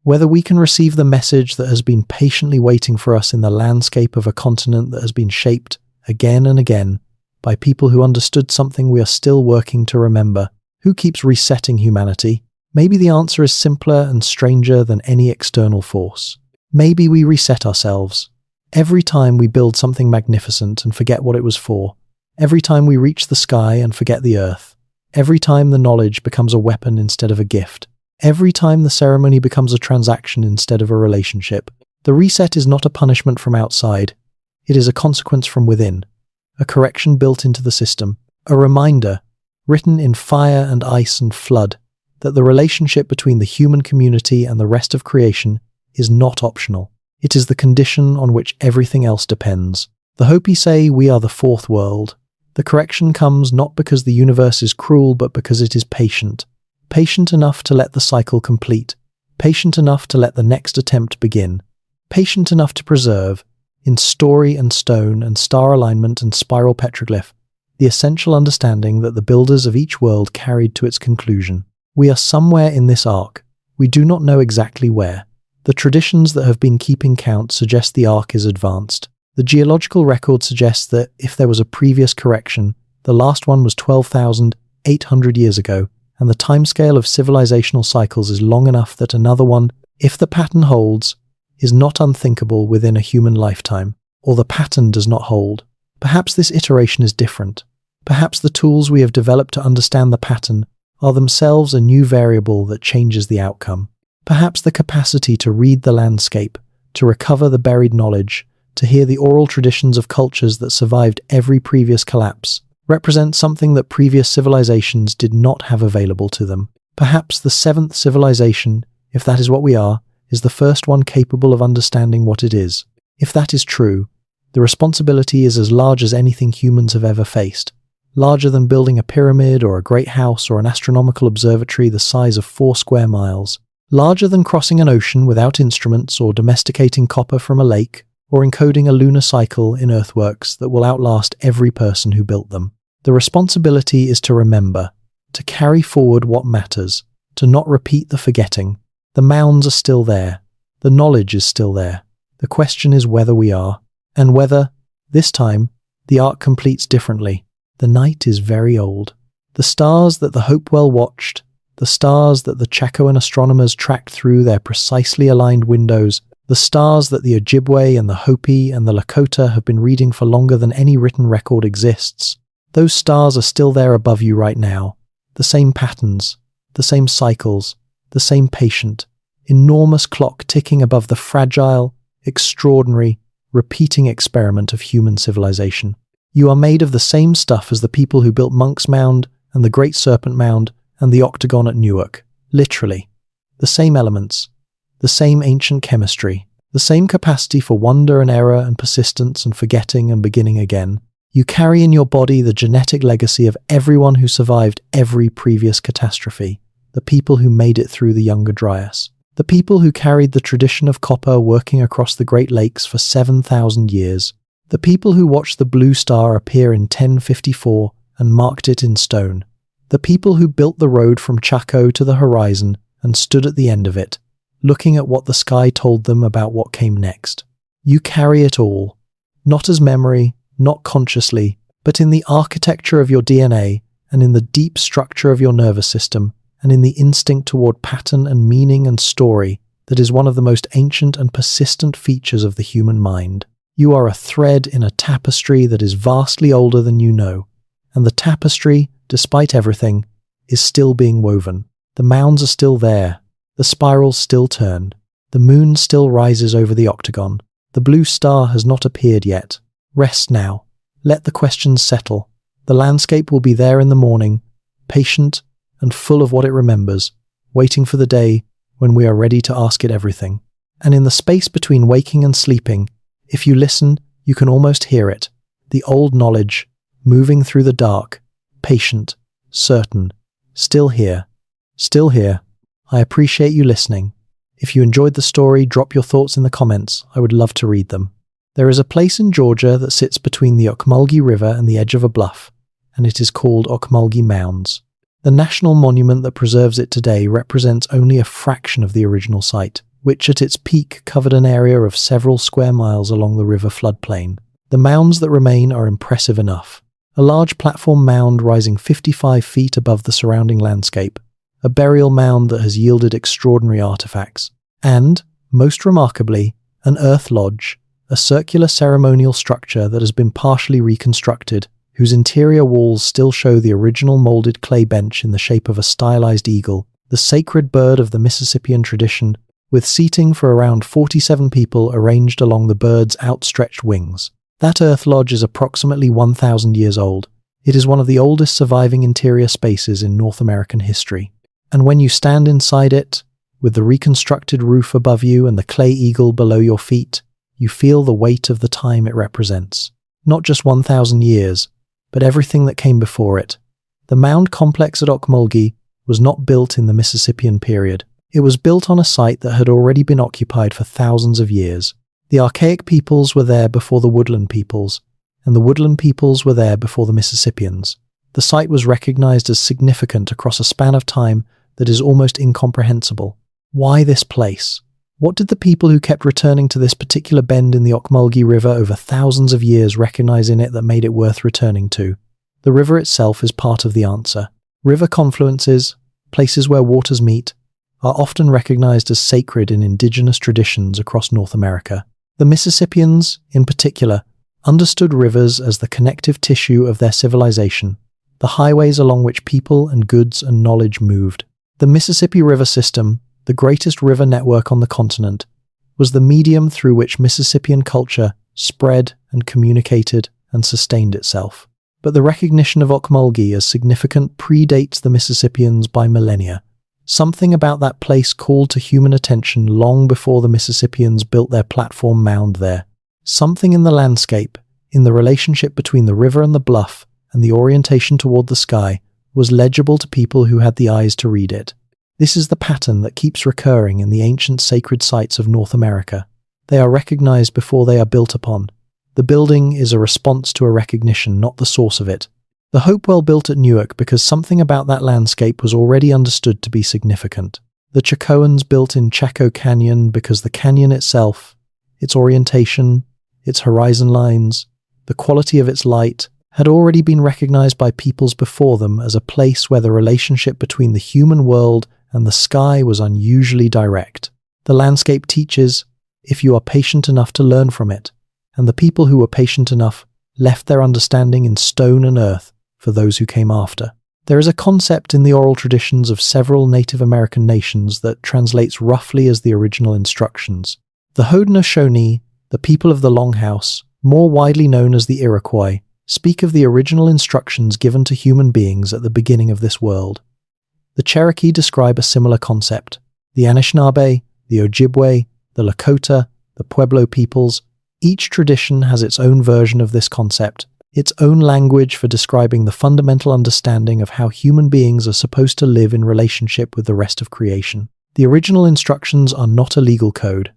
whether we can receive the message that has been patiently waiting for us in the landscape of a continent that has been shaped, again and again, by people who understood something we are still working to remember. Who keeps resetting humanity? Maybe the answer is simpler and stranger than any external force. Maybe we reset ourselves. Every time we build something magnificent and forget what it was for. Every time we reach the sky and forget the earth. Every time the knowledge becomes a weapon instead of a gift. Every time the ceremony becomes a transaction instead of a relationship. The reset is not a punishment from outside. It is a consequence from within. A correction built into the system. A reminder, written in fire and ice and flood, that the relationship between the human community and the rest of creation is not optional. It is the condition on which everything else depends. The Hopi say we are the fourth world. The correction comes not because the universe is cruel, but because it is patient. Patient enough to let the cycle complete. Patient enough to let the next attempt begin. Patient enough to preserve, in story and stone and star alignment and spiral petroglyph, the essential understanding that the builders of each world carried to its conclusion. We are somewhere in this arc. We do not know exactly where. The traditions that have been keeping count suggest the arc is advanced. The geological record suggests that if there was a previous correction, the last one was 12,800 years ago, and the timescale of civilizational cycles is long enough that another one, if the pattern holds, is not unthinkable within a human lifetime. Or the pattern does not hold. Perhaps this iteration is different. Perhaps the tools we have developed to understand the pattern are themselves a new variable that changes the outcome. Perhaps the capacity to read the landscape, to recover the buried knowledge, to hear the oral traditions of cultures that survived every previous collapse, represents something that previous civilizations did not have available to them. Perhaps the seventh civilization, if that is what we are, is the first one capable of understanding what it is. If that is true, the responsibility is as large as anything humans have ever faced, larger than building a pyramid or a great house or an astronomical observatory the size of 4 square miles, larger than crossing an ocean without instruments or domesticating copper from a lake or encoding a lunar cycle in earthworks that will outlast every person who built them. The responsibility is to remember, to carry forward what matters, to not repeat the forgetting. The mounds are still there. The knowledge is still there. The question is whether we are. And whether, this time, the arc completes differently. The night is very old. The stars that the Hopewell watched, the stars that the Chacoan astronomers tracked through their precisely aligned windows, the stars that the Ojibwe and the Hopi and the Lakota have been reading for longer than any written record exists, those stars are still there above you right now. The same patterns, the same cycles, the same patient, enormous clock ticking above the fragile, extraordinary, repeating experiment of human civilization. You are made of the same stuff as the people who built Monk's Mound and the Great Serpent Mound and the Octagon at Newark. Literally. The same elements, the same ancient chemistry, the same capacity for wonder and error and persistence and forgetting and beginning again. You carry in your body the genetic legacy of everyone who survived every previous catastrophe, the people who made it through the Younger Dryas, the people who carried the tradition of copper working across the Great Lakes for 7,000 years, the people who watched the blue star appear in 1054 and marked it in stone, the people who built the road from Chaco to the horizon and stood at the end of it, looking at what the sky told them about what came next. You carry it all, not as memory, not consciously, but in the architecture of your DNA and in the deep structure of your nervous system and in the instinct toward pattern and meaning and story that is one of the most ancient and persistent features of the human mind. You are a thread in a tapestry that is vastly older than you know, and the tapestry, despite everything, is still being woven. The mounds are still there, the spirals still turned, the moon still rises over the octagon, the blue star has not appeared yet. Rest now. Let the questions settle. The landscape will be there in the morning, patient and full of what it remembers, waiting for the day when we are ready to ask it everything. And in the space between waking and sleeping, if you listen, you can almost hear it, the old knowledge, moving through the dark, patient, certain, still here. Still here. I appreciate you listening. If you enjoyed the story, drop your thoughts in the comments. I would love to read them. There is a place in Georgia that sits between the Ocmulgee River and the edge of a bluff, and it is called Ocmulgee Mounds. The national monument that preserves it today represents only a fraction of the original site, which at its peak covered an area of several square miles along the river floodplain. The mounds that remain are impressive enough. A large platform mound rising 55 feet above the surrounding landscape, a burial mound that has yielded extraordinary artifacts, and, most remarkably, an earth lodge, a circular ceremonial structure that has been partially reconstructed, whose interior walls still show the original molded clay bench in the shape of a stylized eagle, the sacred bird of the Mississippian tradition, with seating for around 47 people arranged along the bird's outstretched wings. That earth lodge is approximately 1,000 years old. It is one of the oldest surviving interior spaces in North American history. And when you stand inside it, with the reconstructed roof above you and the clay eagle below your feet, you feel the weight of the time it represents. Not just 1,000 years, but everything that came before it. The mound complex at Ocmulgee was not built in the Mississippian period. It was built on a site that had already been occupied for thousands of years. The archaic peoples were there before the woodland peoples, and the woodland peoples were there before the Mississippians. The site was recognized as significant across a span of time that is almost incomprehensible. Why this place? What did the people who kept returning to this particular bend in the Ocmulgee River over thousands of years recognize in it that made it worth returning to? The river itself is part of the answer. River confluences, places where waters meet, are often recognized as sacred in indigenous traditions across North America. The Mississippians, in particular, understood rivers as the connective tissue of their civilization, the highways along which people and goods and knowledge moved. The Mississippi River system, the greatest river network on the continent, was the medium through which Mississippian culture spread and communicated and sustained itself. But the recognition of Ocmulgee as significant predates the Mississippians by millennia. Something about that place called to human attention long before the Mississippians built their platform mound there. Something in the landscape, in the relationship between the river and the bluff, and the orientation toward the sky, was legible to people who had the eyes to read it. This is the pattern that keeps recurring in the ancient sacred sites of North America. They are recognized before they are built upon. The building is a response to a recognition, not the source of it. The Hopewell built at Newark because something about that landscape was already understood to be significant. The Chacoans built in Chaco Canyon because the canyon itself, its orientation, its horizon lines, the quality of its light, had already been recognized by peoples before them as a place where the relationship between the human world and the sky was unusually direct. The landscape teaches, if you are patient enough to learn from it, and the people who were patient enough left their understanding in stone and earth for those who came after. There is a concept in the oral traditions of several Native American nations that translates roughly as the original instructions. The Haudenosaunee, the people of the Longhouse, more widely known as the Iroquois, speak of the original instructions given to human beings at the beginning of this world. The Cherokee describe a similar concept. The Anishinaabe, the Ojibwe, the Lakota, the Pueblo peoples, each tradition has its own version of this concept, its own language for describing the fundamental understanding of how human beings are supposed to live in relationship with the rest of creation. The original instructions are not a legal code.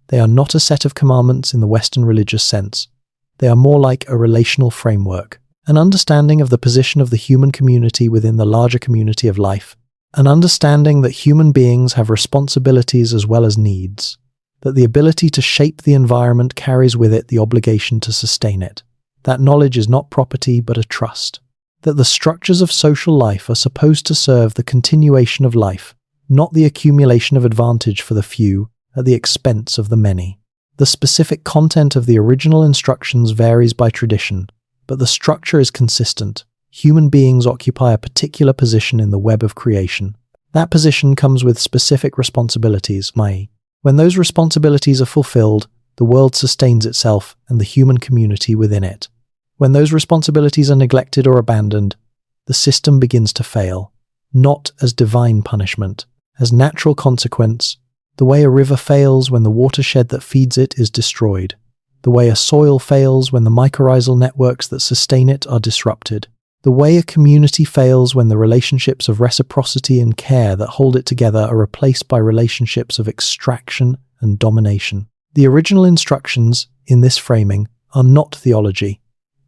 They are not a set of commandments in the Western religious sense. They are more like a relational framework, an understanding of the position of the human community within the larger community of life. An understanding that human beings have responsibilities as well as needs, that the ability to shape the environment carries with it the obligation to sustain it. That knowledge is not property but a trust. That the structures of social life are supposed to serve the continuation of life, not the accumulation of advantage for the few at the expense of the many. The specific content of the original instructions varies by tradition, but the structure is consistent. Human beings occupy a particular position in the web of creation. That position comes with specific responsibilities, i.e., when those responsibilities are fulfilled, the world sustains itself and the human community within it. When those responsibilities are neglected or abandoned, the system begins to fail, not as divine punishment, as natural consequence, the way a river fails when the watershed that feeds it is destroyed, the way a soil fails when the mycorrhizal networks that sustain it are disrupted, the way a community fails when the relationships of reciprocity and care that hold it together are replaced by relationships of extraction and domination. The original instructions, in this framing, are not theology.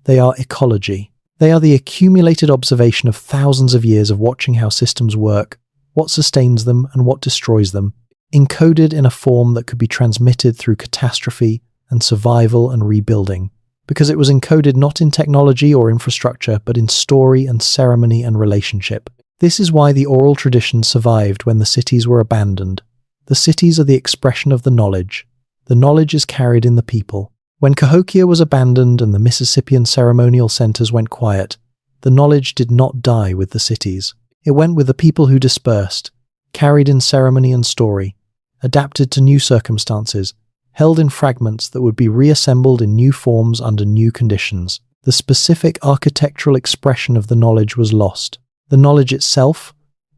They are ecology. They are the accumulated observation of thousands of years of watching how systems work, what sustains them and what destroys them, encoded in a form that could be transmitted through catastrophe and survival and rebuilding, because it was encoded not in technology or infrastructure, but in story and ceremony and relationship. This is why the oral tradition survived when the cities were abandoned. The cities are the expression of the knowledge. The knowledge is carried in the people. When Cahokia was abandoned and the Mississippian ceremonial centers went quiet, the knowledge did not die with the cities. It went with the people who dispersed, carried in ceremony and story, adapted to new circumstances, held in fragments that would be reassembled in new forms under new conditions. The specific architectural expression of the knowledge was lost. The knowledge itself,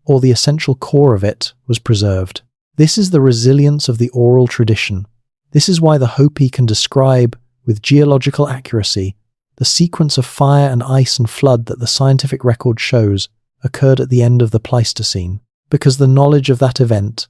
or the essential core of it, was preserved. This is the resilience of the oral tradition. This is why the Hopi can describe, with geological accuracy, the sequence of fire and ice and flood that the scientific record shows occurred at the end of the Pleistocene, because the knowledge of that event,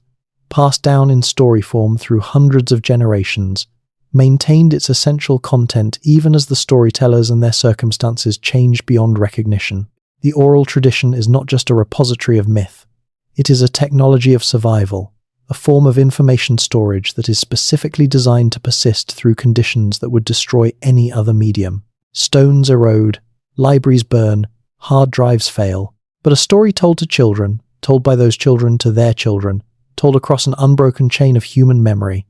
passed down in story form through hundreds of generations, maintained its essential content even as the storytellers and their circumstances changed beyond recognition. The oral tradition is not just a repository of myth, it is a technology of survival, a form of information storage that is specifically designed to persist through conditions that would destroy any other medium. Stones erode, libraries burn, hard drives fail, but a story told to children, told by those children to their children, told across an unbroken chain of human memory,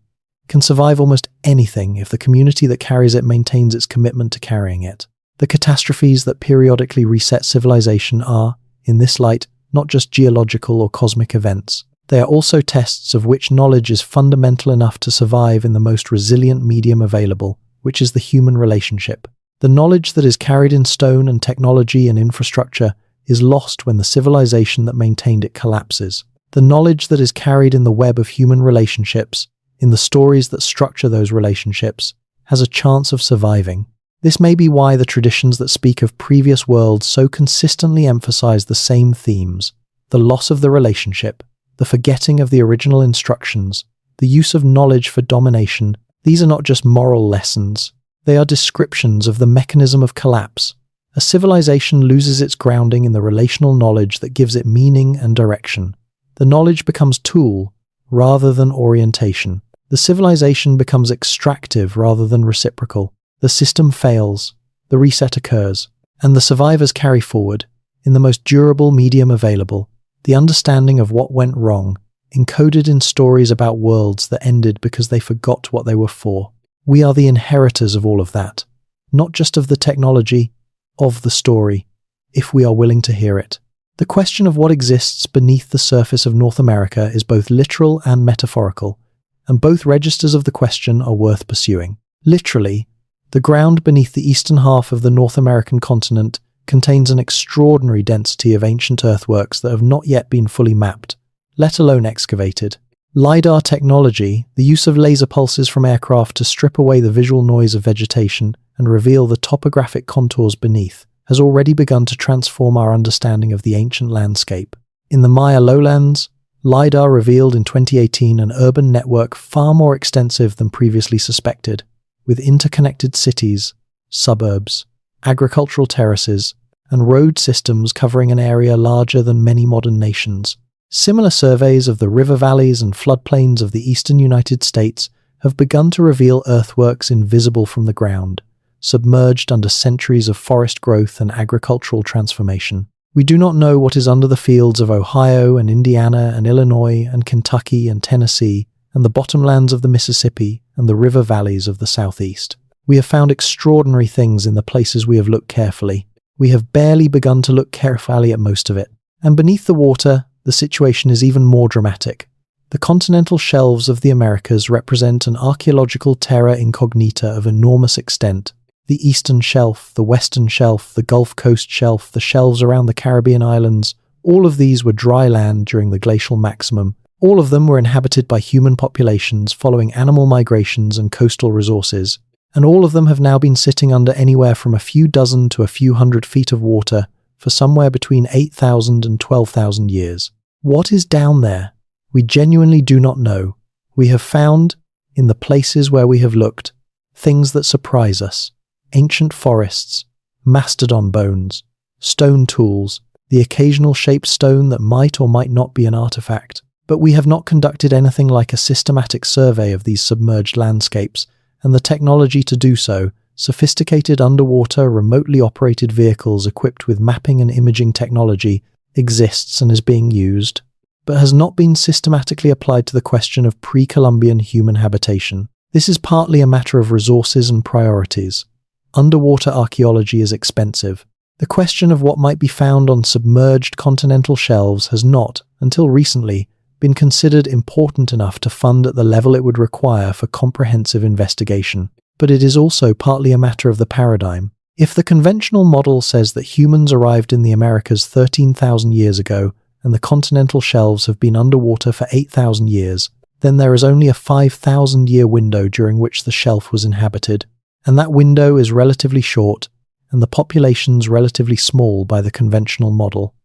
can survive almost anything if the community that carries it maintains its commitment to carrying it. The catastrophes that periodically reset civilization are, in this light, not just geological or cosmic events. They are also tests of which knowledge is fundamental enough to survive in the most resilient medium available, which is the human relationship. The knowledge that is carried in stone and technology and infrastructure is lost when the civilization that maintained it collapses. The knowledge that is carried in the web of human relationships, in the stories that structure those relationships, has a chance of surviving. This may be why the traditions that speak of previous worlds so consistently emphasize the same themes: the loss of the relationship, the forgetting of the original instructions, the use of knowledge for domination. These are not just moral lessons. They are descriptions of the mechanism of collapse. A civilization loses its grounding in the relational knowledge that gives it meaning and direction. The knowledge becomes tool rather than orientation. The civilization becomes extractive rather than reciprocal. The system fails, the reset occurs, and the survivors carry forward, in the most durable medium available, the understanding of what went wrong, encoded in stories about worlds that ended because they forgot what they were for. We are the inheritors of all of that, not just of the technology, of the story, if we are willing to hear it. The question of what exists beneath the surface of North America is both literal and metaphorical, and both registers of the question are worth pursuing. Literally, the ground beneath the eastern half of the North American continent contains an extraordinary density of ancient earthworks that have not yet been fully mapped, let alone excavated. LiDAR technology, the use of laser pulses from aircraft to strip away the visual noise of vegetation and reveal the topographic contours beneath, has already begun to transform our understanding of the ancient landscape. In the Maya lowlands, LiDAR revealed in 2018 an urban network far more extensive than previously suspected, with interconnected cities, suburbs, agricultural terraces, and road systems covering an area larger than many modern nations. Similar surveys of the river valleys and floodplains of the eastern United States have begun to reveal earthworks invisible from the ground, submerged under centuries of forest growth and agricultural transformation. We do not know what is under the fields of Ohio and Indiana and Illinois and Kentucky and Tennessee and the bottomlands of the Mississippi and the river valleys of the Southeast. We have found extraordinary things in the places we have looked carefully. We have barely begun to look carefully at most of it. And beneath the water, the situation is even more dramatic. The continental shelves of the Americas represent an archaeological terra incognita of enormous extent. The Eastern Shelf, the Western Shelf, the Gulf Coast Shelf, the shelves around the Caribbean islands, all of these were dry land during the glacial maximum. All of them were inhabited by human populations following animal migrations and coastal resources, and all of them have now been sitting under anywhere from a few dozen to a few hundred feet of water for somewhere between 8,000 and 12,000 years. What is down there? We genuinely do not know. We have found, in the places where we have looked, things that surprise us. Ancient forests, mastodon bones, stone tools, the occasional shaped stone that might or might not be an artifact. But we have not conducted anything like a systematic survey of these submerged landscapes, and the technology to do so, sophisticated underwater, remotely operated vehicles equipped with mapping and imaging technology, exists and is being used, but has not been systematically applied to the question of pre-Columbian human habitation. This is partly a matter of resources and priorities. Underwater archaeology is expensive. The question of what might be found on submerged continental shelves has not, until recently, been considered important enough to fund at the level it would require for comprehensive investigation. But it is also partly a matter of the paradigm. If the conventional model says that humans arrived in the Americas 13,000 years ago and the continental shelves have been underwater for 8,000 years, then there is only a 5,000-year window during which the shelf was inhabited. And that window is relatively short, and the populations relatively small by the conventional model.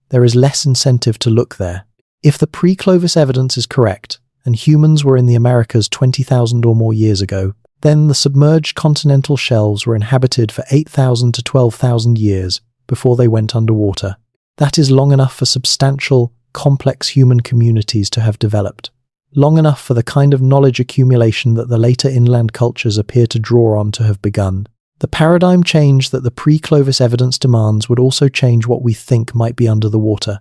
There is less incentive to look there. If the pre-Clovis evidence is correct, and humans were in the Americas 20,000 or more years ago, then the submerged continental shelves were inhabited for 8,000 to 12,000 years before they went underwater. That is long enough for substantial, complex human communities to have developed. Long enough for the kind of knowledge accumulation that the later inland cultures appear to draw on to have begun. The paradigm change that the pre-Clovis evidence demands would also change what we think might be under the water.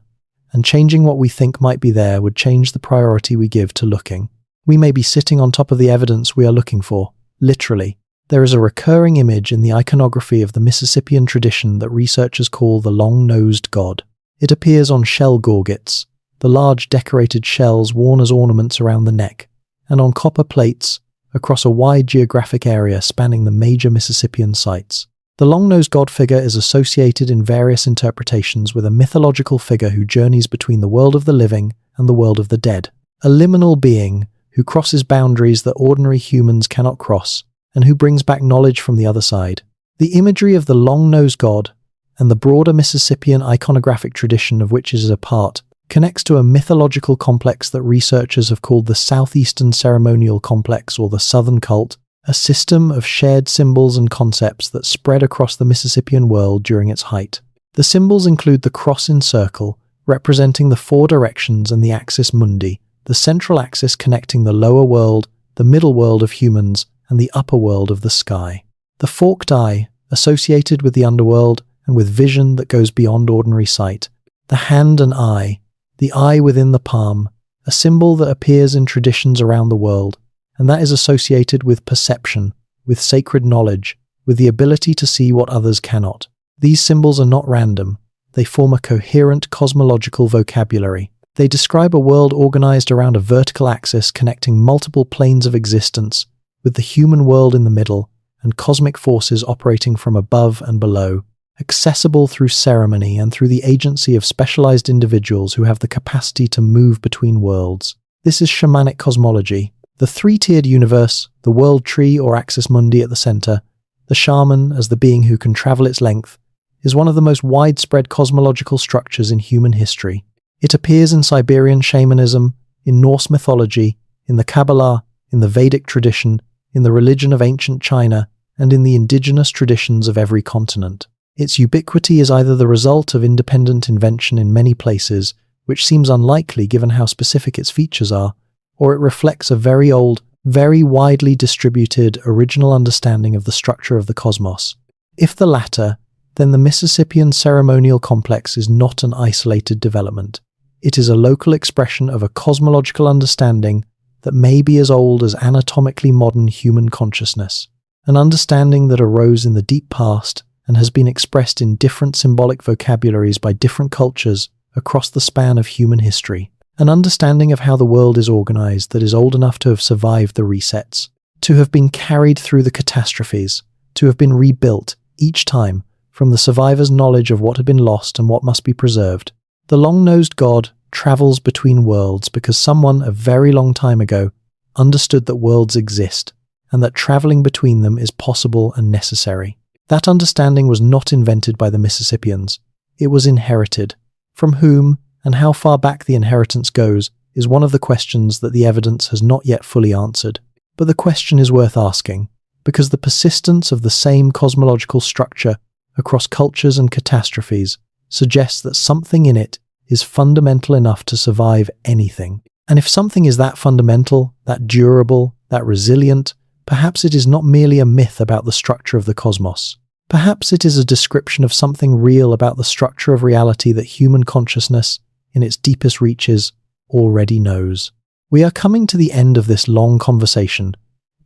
And changing what we think might be there would change the priority we give to looking. We may be sitting on top of the evidence we are looking for, literally. There is a recurring image in the iconography of the Mississippian tradition that researchers call the long-nosed god. It appears on shell gorgets, the large decorated shells worn as ornaments around the neck, and on copper plates across a wide geographic area spanning the major Mississippian sites. The long-nosed god figure is associated in various interpretations with a mythological figure who journeys between the world of the living and the world of the dead, a liminal being who crosses boundaries that ordinary humans cannot cross, and who brings back knowledge from the other side. The imagery of the long-nosed god, and the broader Mississippian iconographic tradition of which it is a part, connects to a mythological complex that researchers have called the Southeastern Ceremonial Complex or the Southern Cult, a system of shared symbols and concepts that spread across the Mississippian world during its height. The symbols include the cross in circle, representing the four directions, and the axis mundi, the central axis connecting the lower world, the middle world of humans, and the upper world of the sky. The forked eye, associated with the underworld and with vision that goes beyond ordinary sight. The hand and eye, the eye within the palm, a symbol that appears in traditions around the world, and that is associated with perception, with sacred knowledge, with the ability to see what others cannot. These symbols are not random. They form a coherent cosmological vocabulary. They describe a world organized around a vertical axis connecting multiple planes of existence, with the human world in the middle, and cosmic forces operating from above and below, accessible through ceremony and through the agency of specialized individuals who have the capacity to move between worlds. This is shamanic cosmology. The three-tiered universe, the world tree or axis mundi at the center, the shaman as the being who can travel its length, is one of the most widespread cosmological structures in human history. It appears in Siberian shamanism, in Norse mythology, in the Kabbalah, in the Vedic tradition, in the religion of ancient China, and in the indigenous traditions of every continent. Its ubiquity is either the result of independent invention in many places, which seems unlikely given how specific its features are, or it reflects a very old, very widely distributed original understanding of the structure of the cosmos. If the latter, then the Mississippian ceremonial complex is not an isolated development. It is a local expression of a cosmological understanding that may be as old as anatomically modern human consciousness, an understanding that arose in the deep past and has been expressed in different symbolic vocabularies by different cultures across the span of human history. An understanding of how the world is organized that is old enough to have survived the resets, to have been carried through the catastrophes, to have been rebuilt each time from the survivor's knowledge of what had been lost and what must be preserved. The long-nosed god travels between worlds because someone a very long time ago understood that worlds exist and that traveling between them is possible and necessary. That understanding was not invented by the Mississippians. It was inherited. From whom and how far back the inheritance goes is one of the questions that the evidence has not yet fully answered. But the question is worth asking, because the persistence of the same cosmological structure across cultures and catastrophes suggests that something in it is fundamental enough to survive anything. And if something is that fundamental, that durable, that resilient, perhaps it is not merely a myth about the structure of the cosmos. Perhaps it is a description of something real about the structure of reality that human consciousness, in its deepest reaches, already knows. We are coming to the end of this long conversation,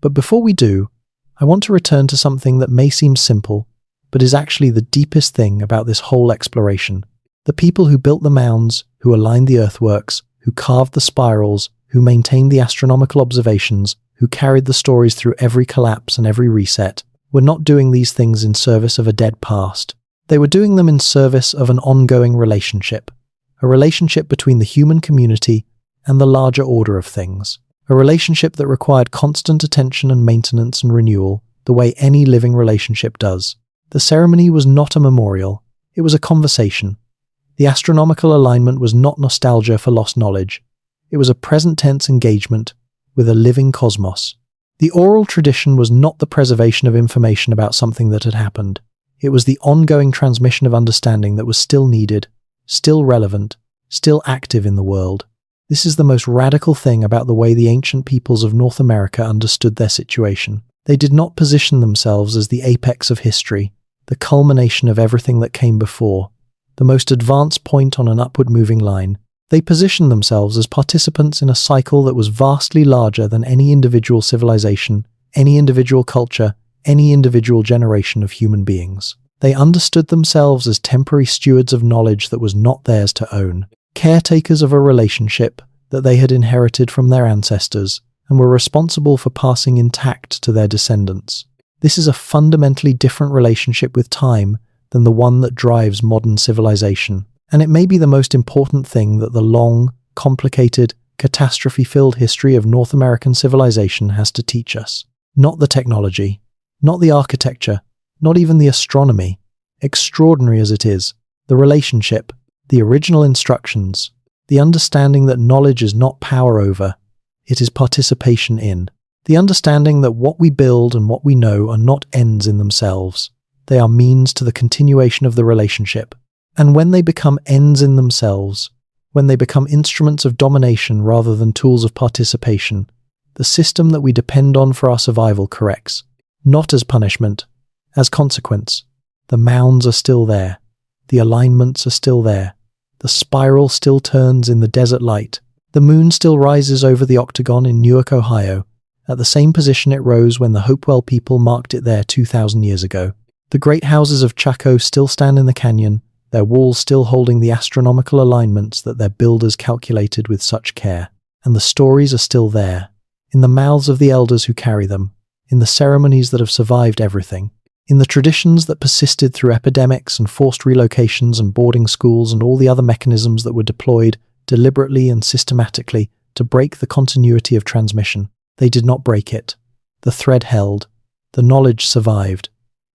but before we do, I want to return to something that may seem simple, but is actually the deepest thing about this whole exploration. The people who built the mounds, who aligned the earthworks, who carved the spirals, who maintained the astronomical observations, who carried the stories through every collapse and every reset, were not doing these things in service of a dead past. They were doing them in service of an ongoing relationship, a relationship between the human community and the larger order of things, a relationship that required constant attention and maintenance and renewal, the way any living relationship does. The ceremony was not a memorial, it was a conversation. The astronomical alignment was not nostalgia for lost knowledge, it was a present-tense engagement with a living cosmos. The oral tradition was not the preservation of information about something that had happened. It was the ongoing transmission of understanding that was still needed, still relevant, still active in the world. This is the most radical thing about the way the ancient peoples of North America understood their situation. They did not position themselves as the apex of history, the culmination of everything that came before, the most advanced point on an upward-moving line. They positioned themselves as participants in a cycle that was vastly larger than any individual civilization, any individual culture, any individual generation of human beings. They understood themselves as temporary stewards of knowledge that was not theirs to own, caretakers of a relationship that they had inherited from their ancestors and were responsible for passing intact to their descendants. This is a fundamentally different relationship with time than the one that drives modern civilization. And it may be the most important thing that the long, complicated, catastrophe-filled history of North American civilization has to teach us. Not the technology, not the architecture, not even the astronomy, extraordinary as it is, the relationship, the original instructions, the understanding that knowledge is not power over, it is participation in, the understanding that what we build and what we know are not ends in themselves, they are means to the continuation of the relationship. And when they become ends in themselves, when they become instruments of domination rather than tools of participation, the system that we depend on for our survival corrects, not as punishment, as consequence. The mounds are still there, the alignments are still there, the spiral still turns in the desert light, the moon still rises over the octagon in Newark, Ohio, at the same position it rose when the Hopewell people marked it there 2,000 years ago. The great houses of Chaco still stand in the canyon, their walls still holding the astronomical alignments that their builders calculated with such care. And the stories are still there, in the mouths of the elders who carry them, in the ceremonies that have survived everything, in the traditions that persisted through epidemics and forced relocations and boarding schools and all the other mechanisms that were deployed deliberately and systematically to break the continuity of transmission. They did not break it. The thread held. The knowledge survived.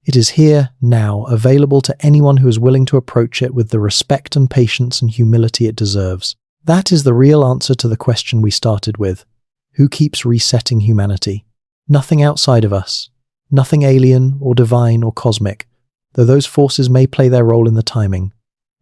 It is here, now, available to anyone who is willing to approach it with the respect and patience and humility it deserves. That is the real answer to the question we started with. Who keeps resetting humanity? Nothing outside of us. Nothing alien or divine or cosmic, though those forces may play their role in the timing.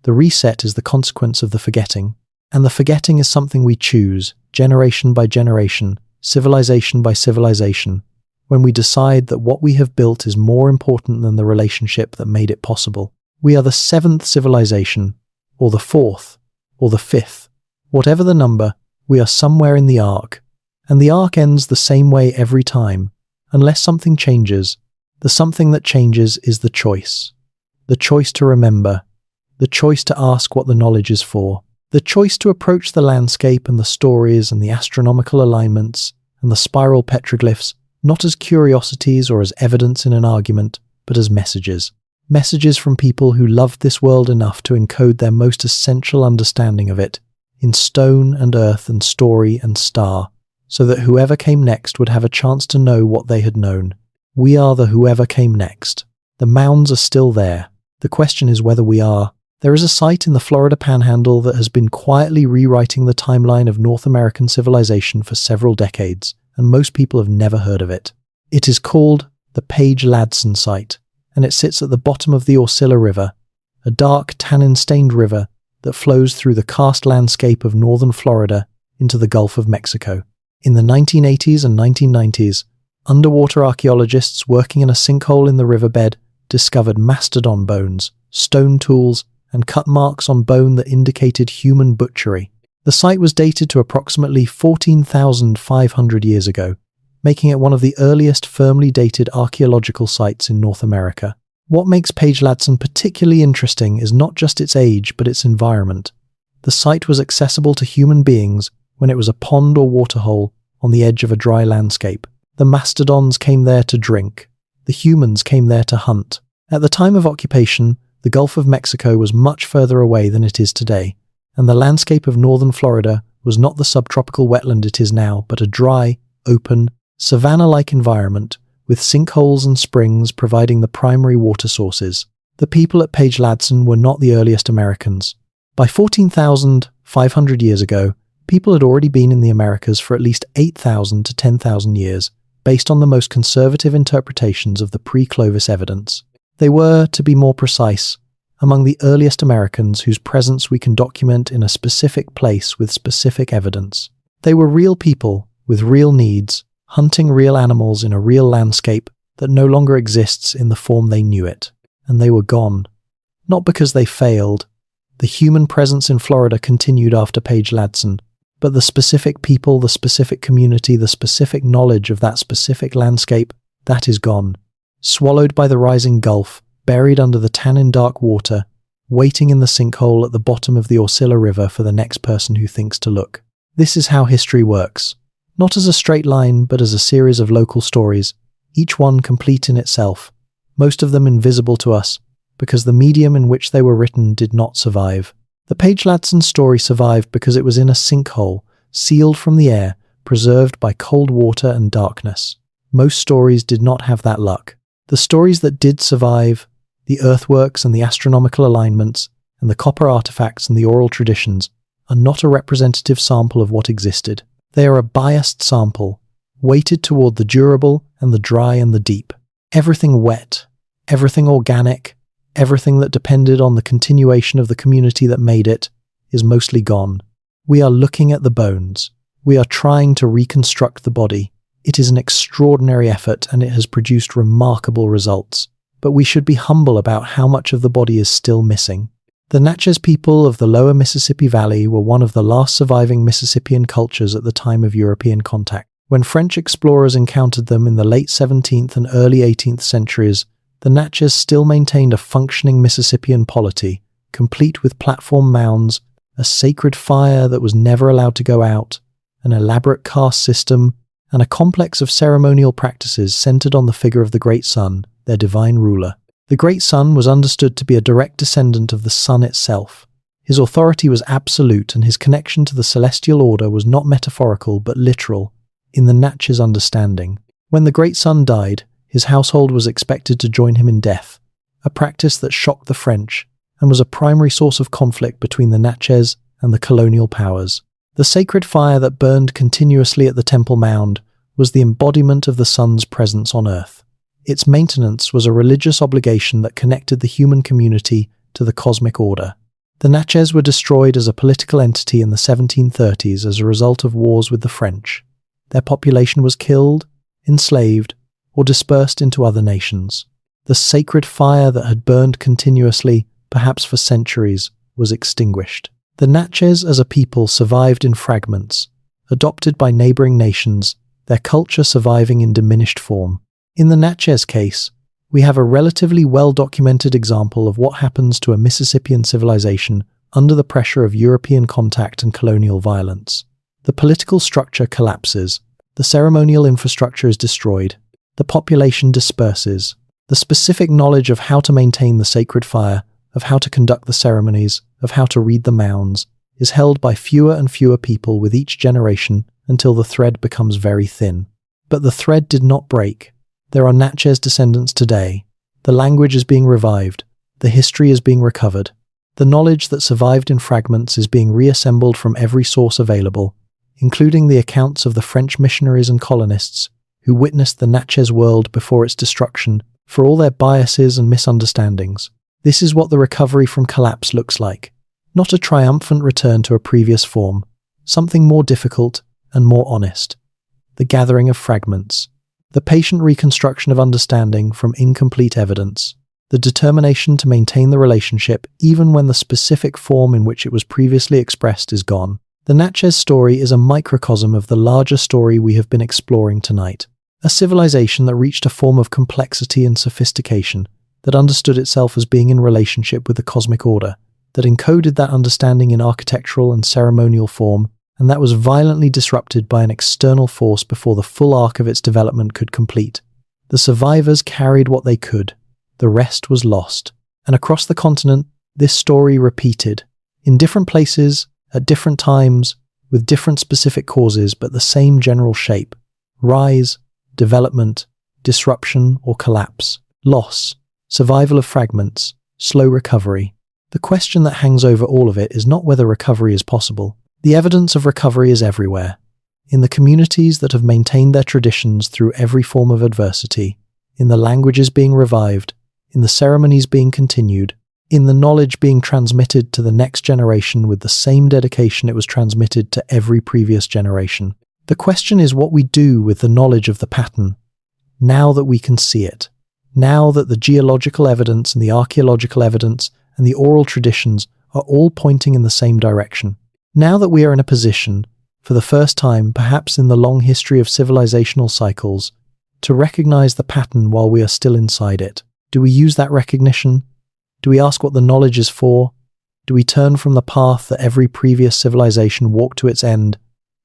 The reset is the consequence of the forgetting. And the forgetting is something we choose, generation by generation, civilization by civilization, when we decide that what we have built is more important than the relationship that made it possible. We are the seventh civilization, or the fourth, or the fifth. Whatever the number, we are somewhere in the arc. And the arc ends the same way every time, unless something changes. The something that changes is the choice. The choice to remember. The choice to ask what the knowledge is for. The choice to approach the landscape and the stories and the astronomical alignments and the spiral petroglyphs not as curiosities or as evidence in an argument, but as messages. Messages from people who loved this world enough to encode their most essential understanding of it in stone and earth and story and star, so that whoever came next would have a chance to know what they had known. We are the whoever came next. The mounds are still there. The question is whether we are. There is a site in the Florida Panhandle that has been quietly rewriting the timeline of North American civilization for several decades, and most people have never heard of it. It is called the Page-Ladson Site, and it sits at the bottom of the Orcilla River, a dark, tannin-stained river that flows through the karst landscape of northern Florida into the Gulf of Mexico. In the 1980s and 1990s, underwater archaeologists working in a sinkhole in the riverbed discovered mastodon bones, stone tools, and cut marks on bone that indicated human butchery. The site was dated to approximately 14,500 years ago, making it one of the earliest firmly dated archaeological sites in North America. What makes Page-Ladson particularly interesting is not just its age, but its environment. The site was accessible to human beings when it was a pond or waterhole on the edge of a dry landscape. The mastodons came there to drink. The humans came there to hunt. At the time of occupation, the Gulf of Mexico was much further away than it is today, and the landscape of northern Florida was not the subtropical wetland it is now, but a dry, open, savanna-like environment with sinkholes and springs providing the primary water sources. The people at Page-Ladson were not the earliest Americans. By 14,500 years ago, people had already been in the Americas for at least 8,000 to 10,000 years, based on the most conservative interpretations of the pre-Clovis evidence. They were, to be more precise, among the earliest Americans whose presence we can document in a specific place with specific evidence. They were real people with real needs, hunting real animals in a real landscape that no longer exists in the form they knew it. And they were gone. Not because they failed. The human presence in Florida continued after Page-Ladson, but the specific people, the specific community, the specific knowledge of that specific landscape, that is gone. Swallowed by the rising Gulf, buried under the tannin-dark water, waiting in the sinkhole at the bottom of the Orcilla River for the next person who thinks to look. This is how history works. Not as a straight line, but as a series of local stories, each one complete in itself, most of them invisible to us, because the medium in which they were written did not survive. The Page-Ladson story survived because it was in a sinkhole, sealed from the air, preserved by cold water and darkness. Most stories did not have that luck. The stories that did survive, the earthworks and the astronomical alignments, and the copper artifacts and the oral traditions, are not a representative sample of what existed. They are a biased sample, weighted toward the durable and the dry and the deep. Everything wet, everything organic, everything that depended on the continuation of the community that made it, is mostly gone. We are looking at the bones. We are trying to reconstruct the body. It is an extraordinary effort and it has produced remarkable results. But we should be humble about how much of the body is still missing. The Natchez people of the lower Mississippi Valley were one of the last surviving Mississippian cultures at the time of European contact. When French explorers encountered them in the late 17th and early 18th centuries, the Natchez still maintained a functioning Mississippian polity, complete with platform mounds, a sacred fire that was never allowed to go out, an elaborate caste system, and a complex of ceremonial practices centered on the figure of the Great Sun, their divine ruler. The Great Sun was understood to be a direct descendant of the sun itself. His authority was absolute and his connection to the celestial order was not metaphorical but literal, in the Natchez understanding. When the Great Sun died, his household was expected to join him in death, a practice that shocked the French and was a primary source of conflict between the Natchez and the colonial powers. The sacred fire that burned continuously at the Temple Mound was the embodiment of the sun's presence on Earth. Its maintenance was a religious obligation that connected the human community to the cosmic order. The Natchez were destroyed as a political entity in the 1730s as a result of wars with the French. Their population was killed, enslaved, or dispersed into other nations. The sacred fire that had burned continuously, perhaps for centuries, was extinguished. The Natchez as a people survived in fragments, adopted by neighboring nations, their culture surviving in diminished form. In the Natchez case, we have a relatively well-documented example of what happens to a Mississippian civilization under the pressure of European contact and colonial violence. The political structure collapses, the ceremonial infrastructure is destroyed, the population disperses. The specific knowledge of how to maintain the sacred fire, of how to conduct the ceremonies, of how to read the mounds, is held by fewer and fewer people with each generation until the thread becomes very thin. But the thread did not break. There are Natchez descendants today. The language is being revived. The history is being recovered. The knowledge that survived in fragments is being reassembled from every source available, including the accounts of the French missionaries and colonists who witnessed the Natchez world before its destruction, for all their biases and misunderstandings. This is what the recovery from collapse looks like. Not a triumphant return to a previous form, something more difficult and more honest. The gathering of fragments. The patient reconstruction of understanding from incomplete evidence. The determination to maintain the relationship even when the specific form in which it was previously expressed is gone. The Natchez story is a microcosm of the larger story we have been exploring tonight. A civilization that reached a form of complexity and sophistication, that understood itself as being in relationship with the cosmic order, that encoded that understanding in architectural and ceremonial form, and that was violently disrupted by an external force before the full arc of its development could complete. The survivors carried what they could. The rest was lost. And across the continent, this story repeated. In different places, at different times, with different specific causes, but the same general shape. Rise, development, disruption or collapse, loss, survival of fragments, slow recovery. The question that hangs over all of it is not whether recovery is possible. The evidence of recovery is everywhere. In the communities that have maintained their traditions through every form of adversity, in the languages being revived, in the ceremonies being continued, in the knowledge being transmitted to the next generation with the same dedication it was transmitted to every previous generation. The question is what we do with the knowledge of the pattern, now that we can see it, now that the geological evidence and the archaeological evidence and the oral traditions are all pointing in the same direction. Now that we are in a position, for the first time perhaps in the long history of civilizational cycles, to recognize the pattern while we are still inside it. Do we use that recognition? Do we ask what the knowledge is for? Do we turn from the path that every previous civilization walked to its end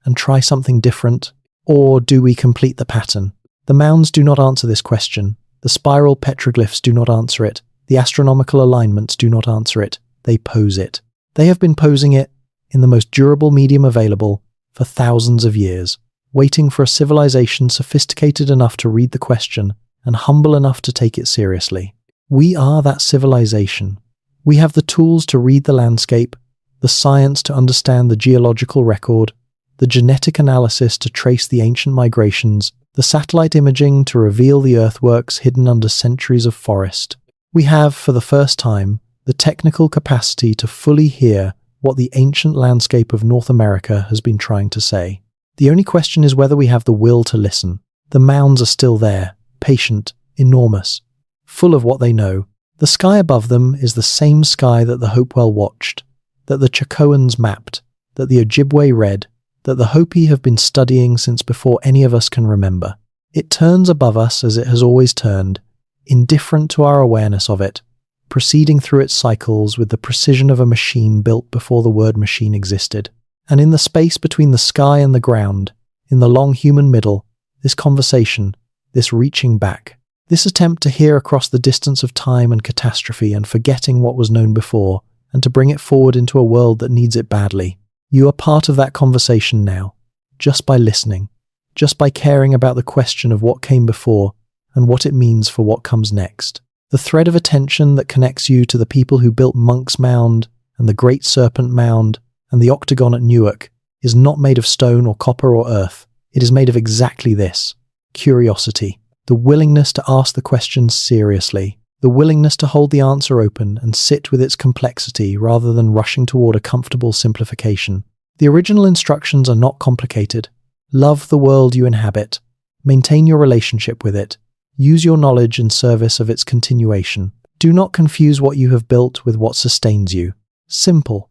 and try something different? Or do we complete the pattern? The mounds do not answer this question. The spiral petroglyphs do not answer it. The astronomical alignments do not answer it. They pose it. They have been posing it in the most durable medium available for thousands of years, waiting for a civilization sophisticated enough to read the question and humble enough to take it seriously. We are that civilization. We have the tools to read the landscape, the science to understand the geological record, the genetic analysis to trace the ancient migrations, the satellite imaging to reveal the earthworks hidden under centuries of forest. We have, for the first time, the technical capacity to fully hear what the ancient landscape of North America has been trying to say. The only question is whether we have the will to listen. The mounds are still there, patient, enormous, full of what they know. The sky above them is the same sky that the Hopewell watched, that the Chacoans mapped, that the Ojibwe read, that the Hopi have been studying since before any of us can remember. It turns above us as it has always turned, indifferent to our awareness of it, proceeding through its cycles with the precision of a machine built before the word machine existed. And in the space between the sky and the ground, in the long human middle, this conversation, this reaching back, this attempt to hear across the distance of time and catastrophe and forgetting what was known before, and to bring it forward into a world that needs it badly. You are part of that conversation now, just by listening, just by caring about the question of what came before and what it means for what comes next. The thread of attention that connects you to the people who built Monk's Mound and the Great Serpent Mound and the Octagon at Newark is not made of stone or copper or earth. It is made of exactly this: curiosity, the willingness to ask the questions seriously, the willingness to hold the answer open and sit with its complexity rather than rushing toward a comfortable simplification. The original instructions are not complicated. Love the world you inhabit. Maintain your relationship with it. Use your knowledge in service of its continuation. Do not confuse what you have built with what sustains you. Simple.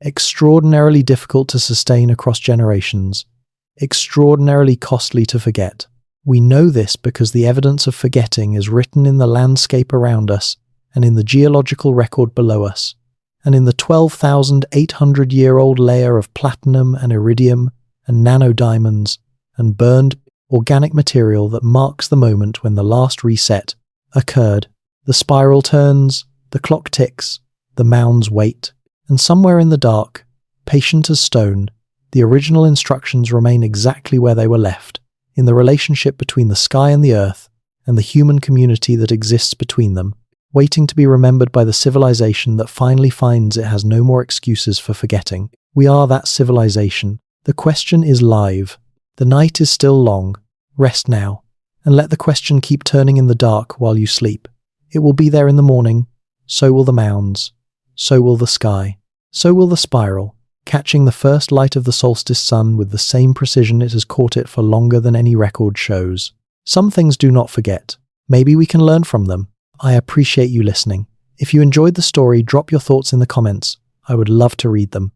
Extraordinarily difficult to sustain across generations. Extraordinarily costly to forget. We know this because the evidence of forgetting is written in the landscape around us and in the geological record below us, and in the 12,800-year-old layer of platinum and iridium and nanodiamonds and burned organic material that marks the moment when the last reset occurred. The spiral turns, the clock ticks, the mounds wait, and somewhere in the dark, patient as stone, the original instructions remain exactly where they were left, in the relationship between the sky and the earth, and the human community that exists between them, waiting to be remembered by the civilization that finally finds it has no more excuses for forgetting. We are that civilization. The question is live. The night is still long. Rest now, and let the question keep turning in the dark while you sleep. It will be there in the morning. So will the mounds. So will the sky. So will the spiral, catching the first light of the solstice sun with the same precision it has caught it for longer than any record shows. Some things do not forget. Maybe we can learn from them. I appreciate you listening. If you enjoyed the story, drop your thoughts in the comments. I would love to read them.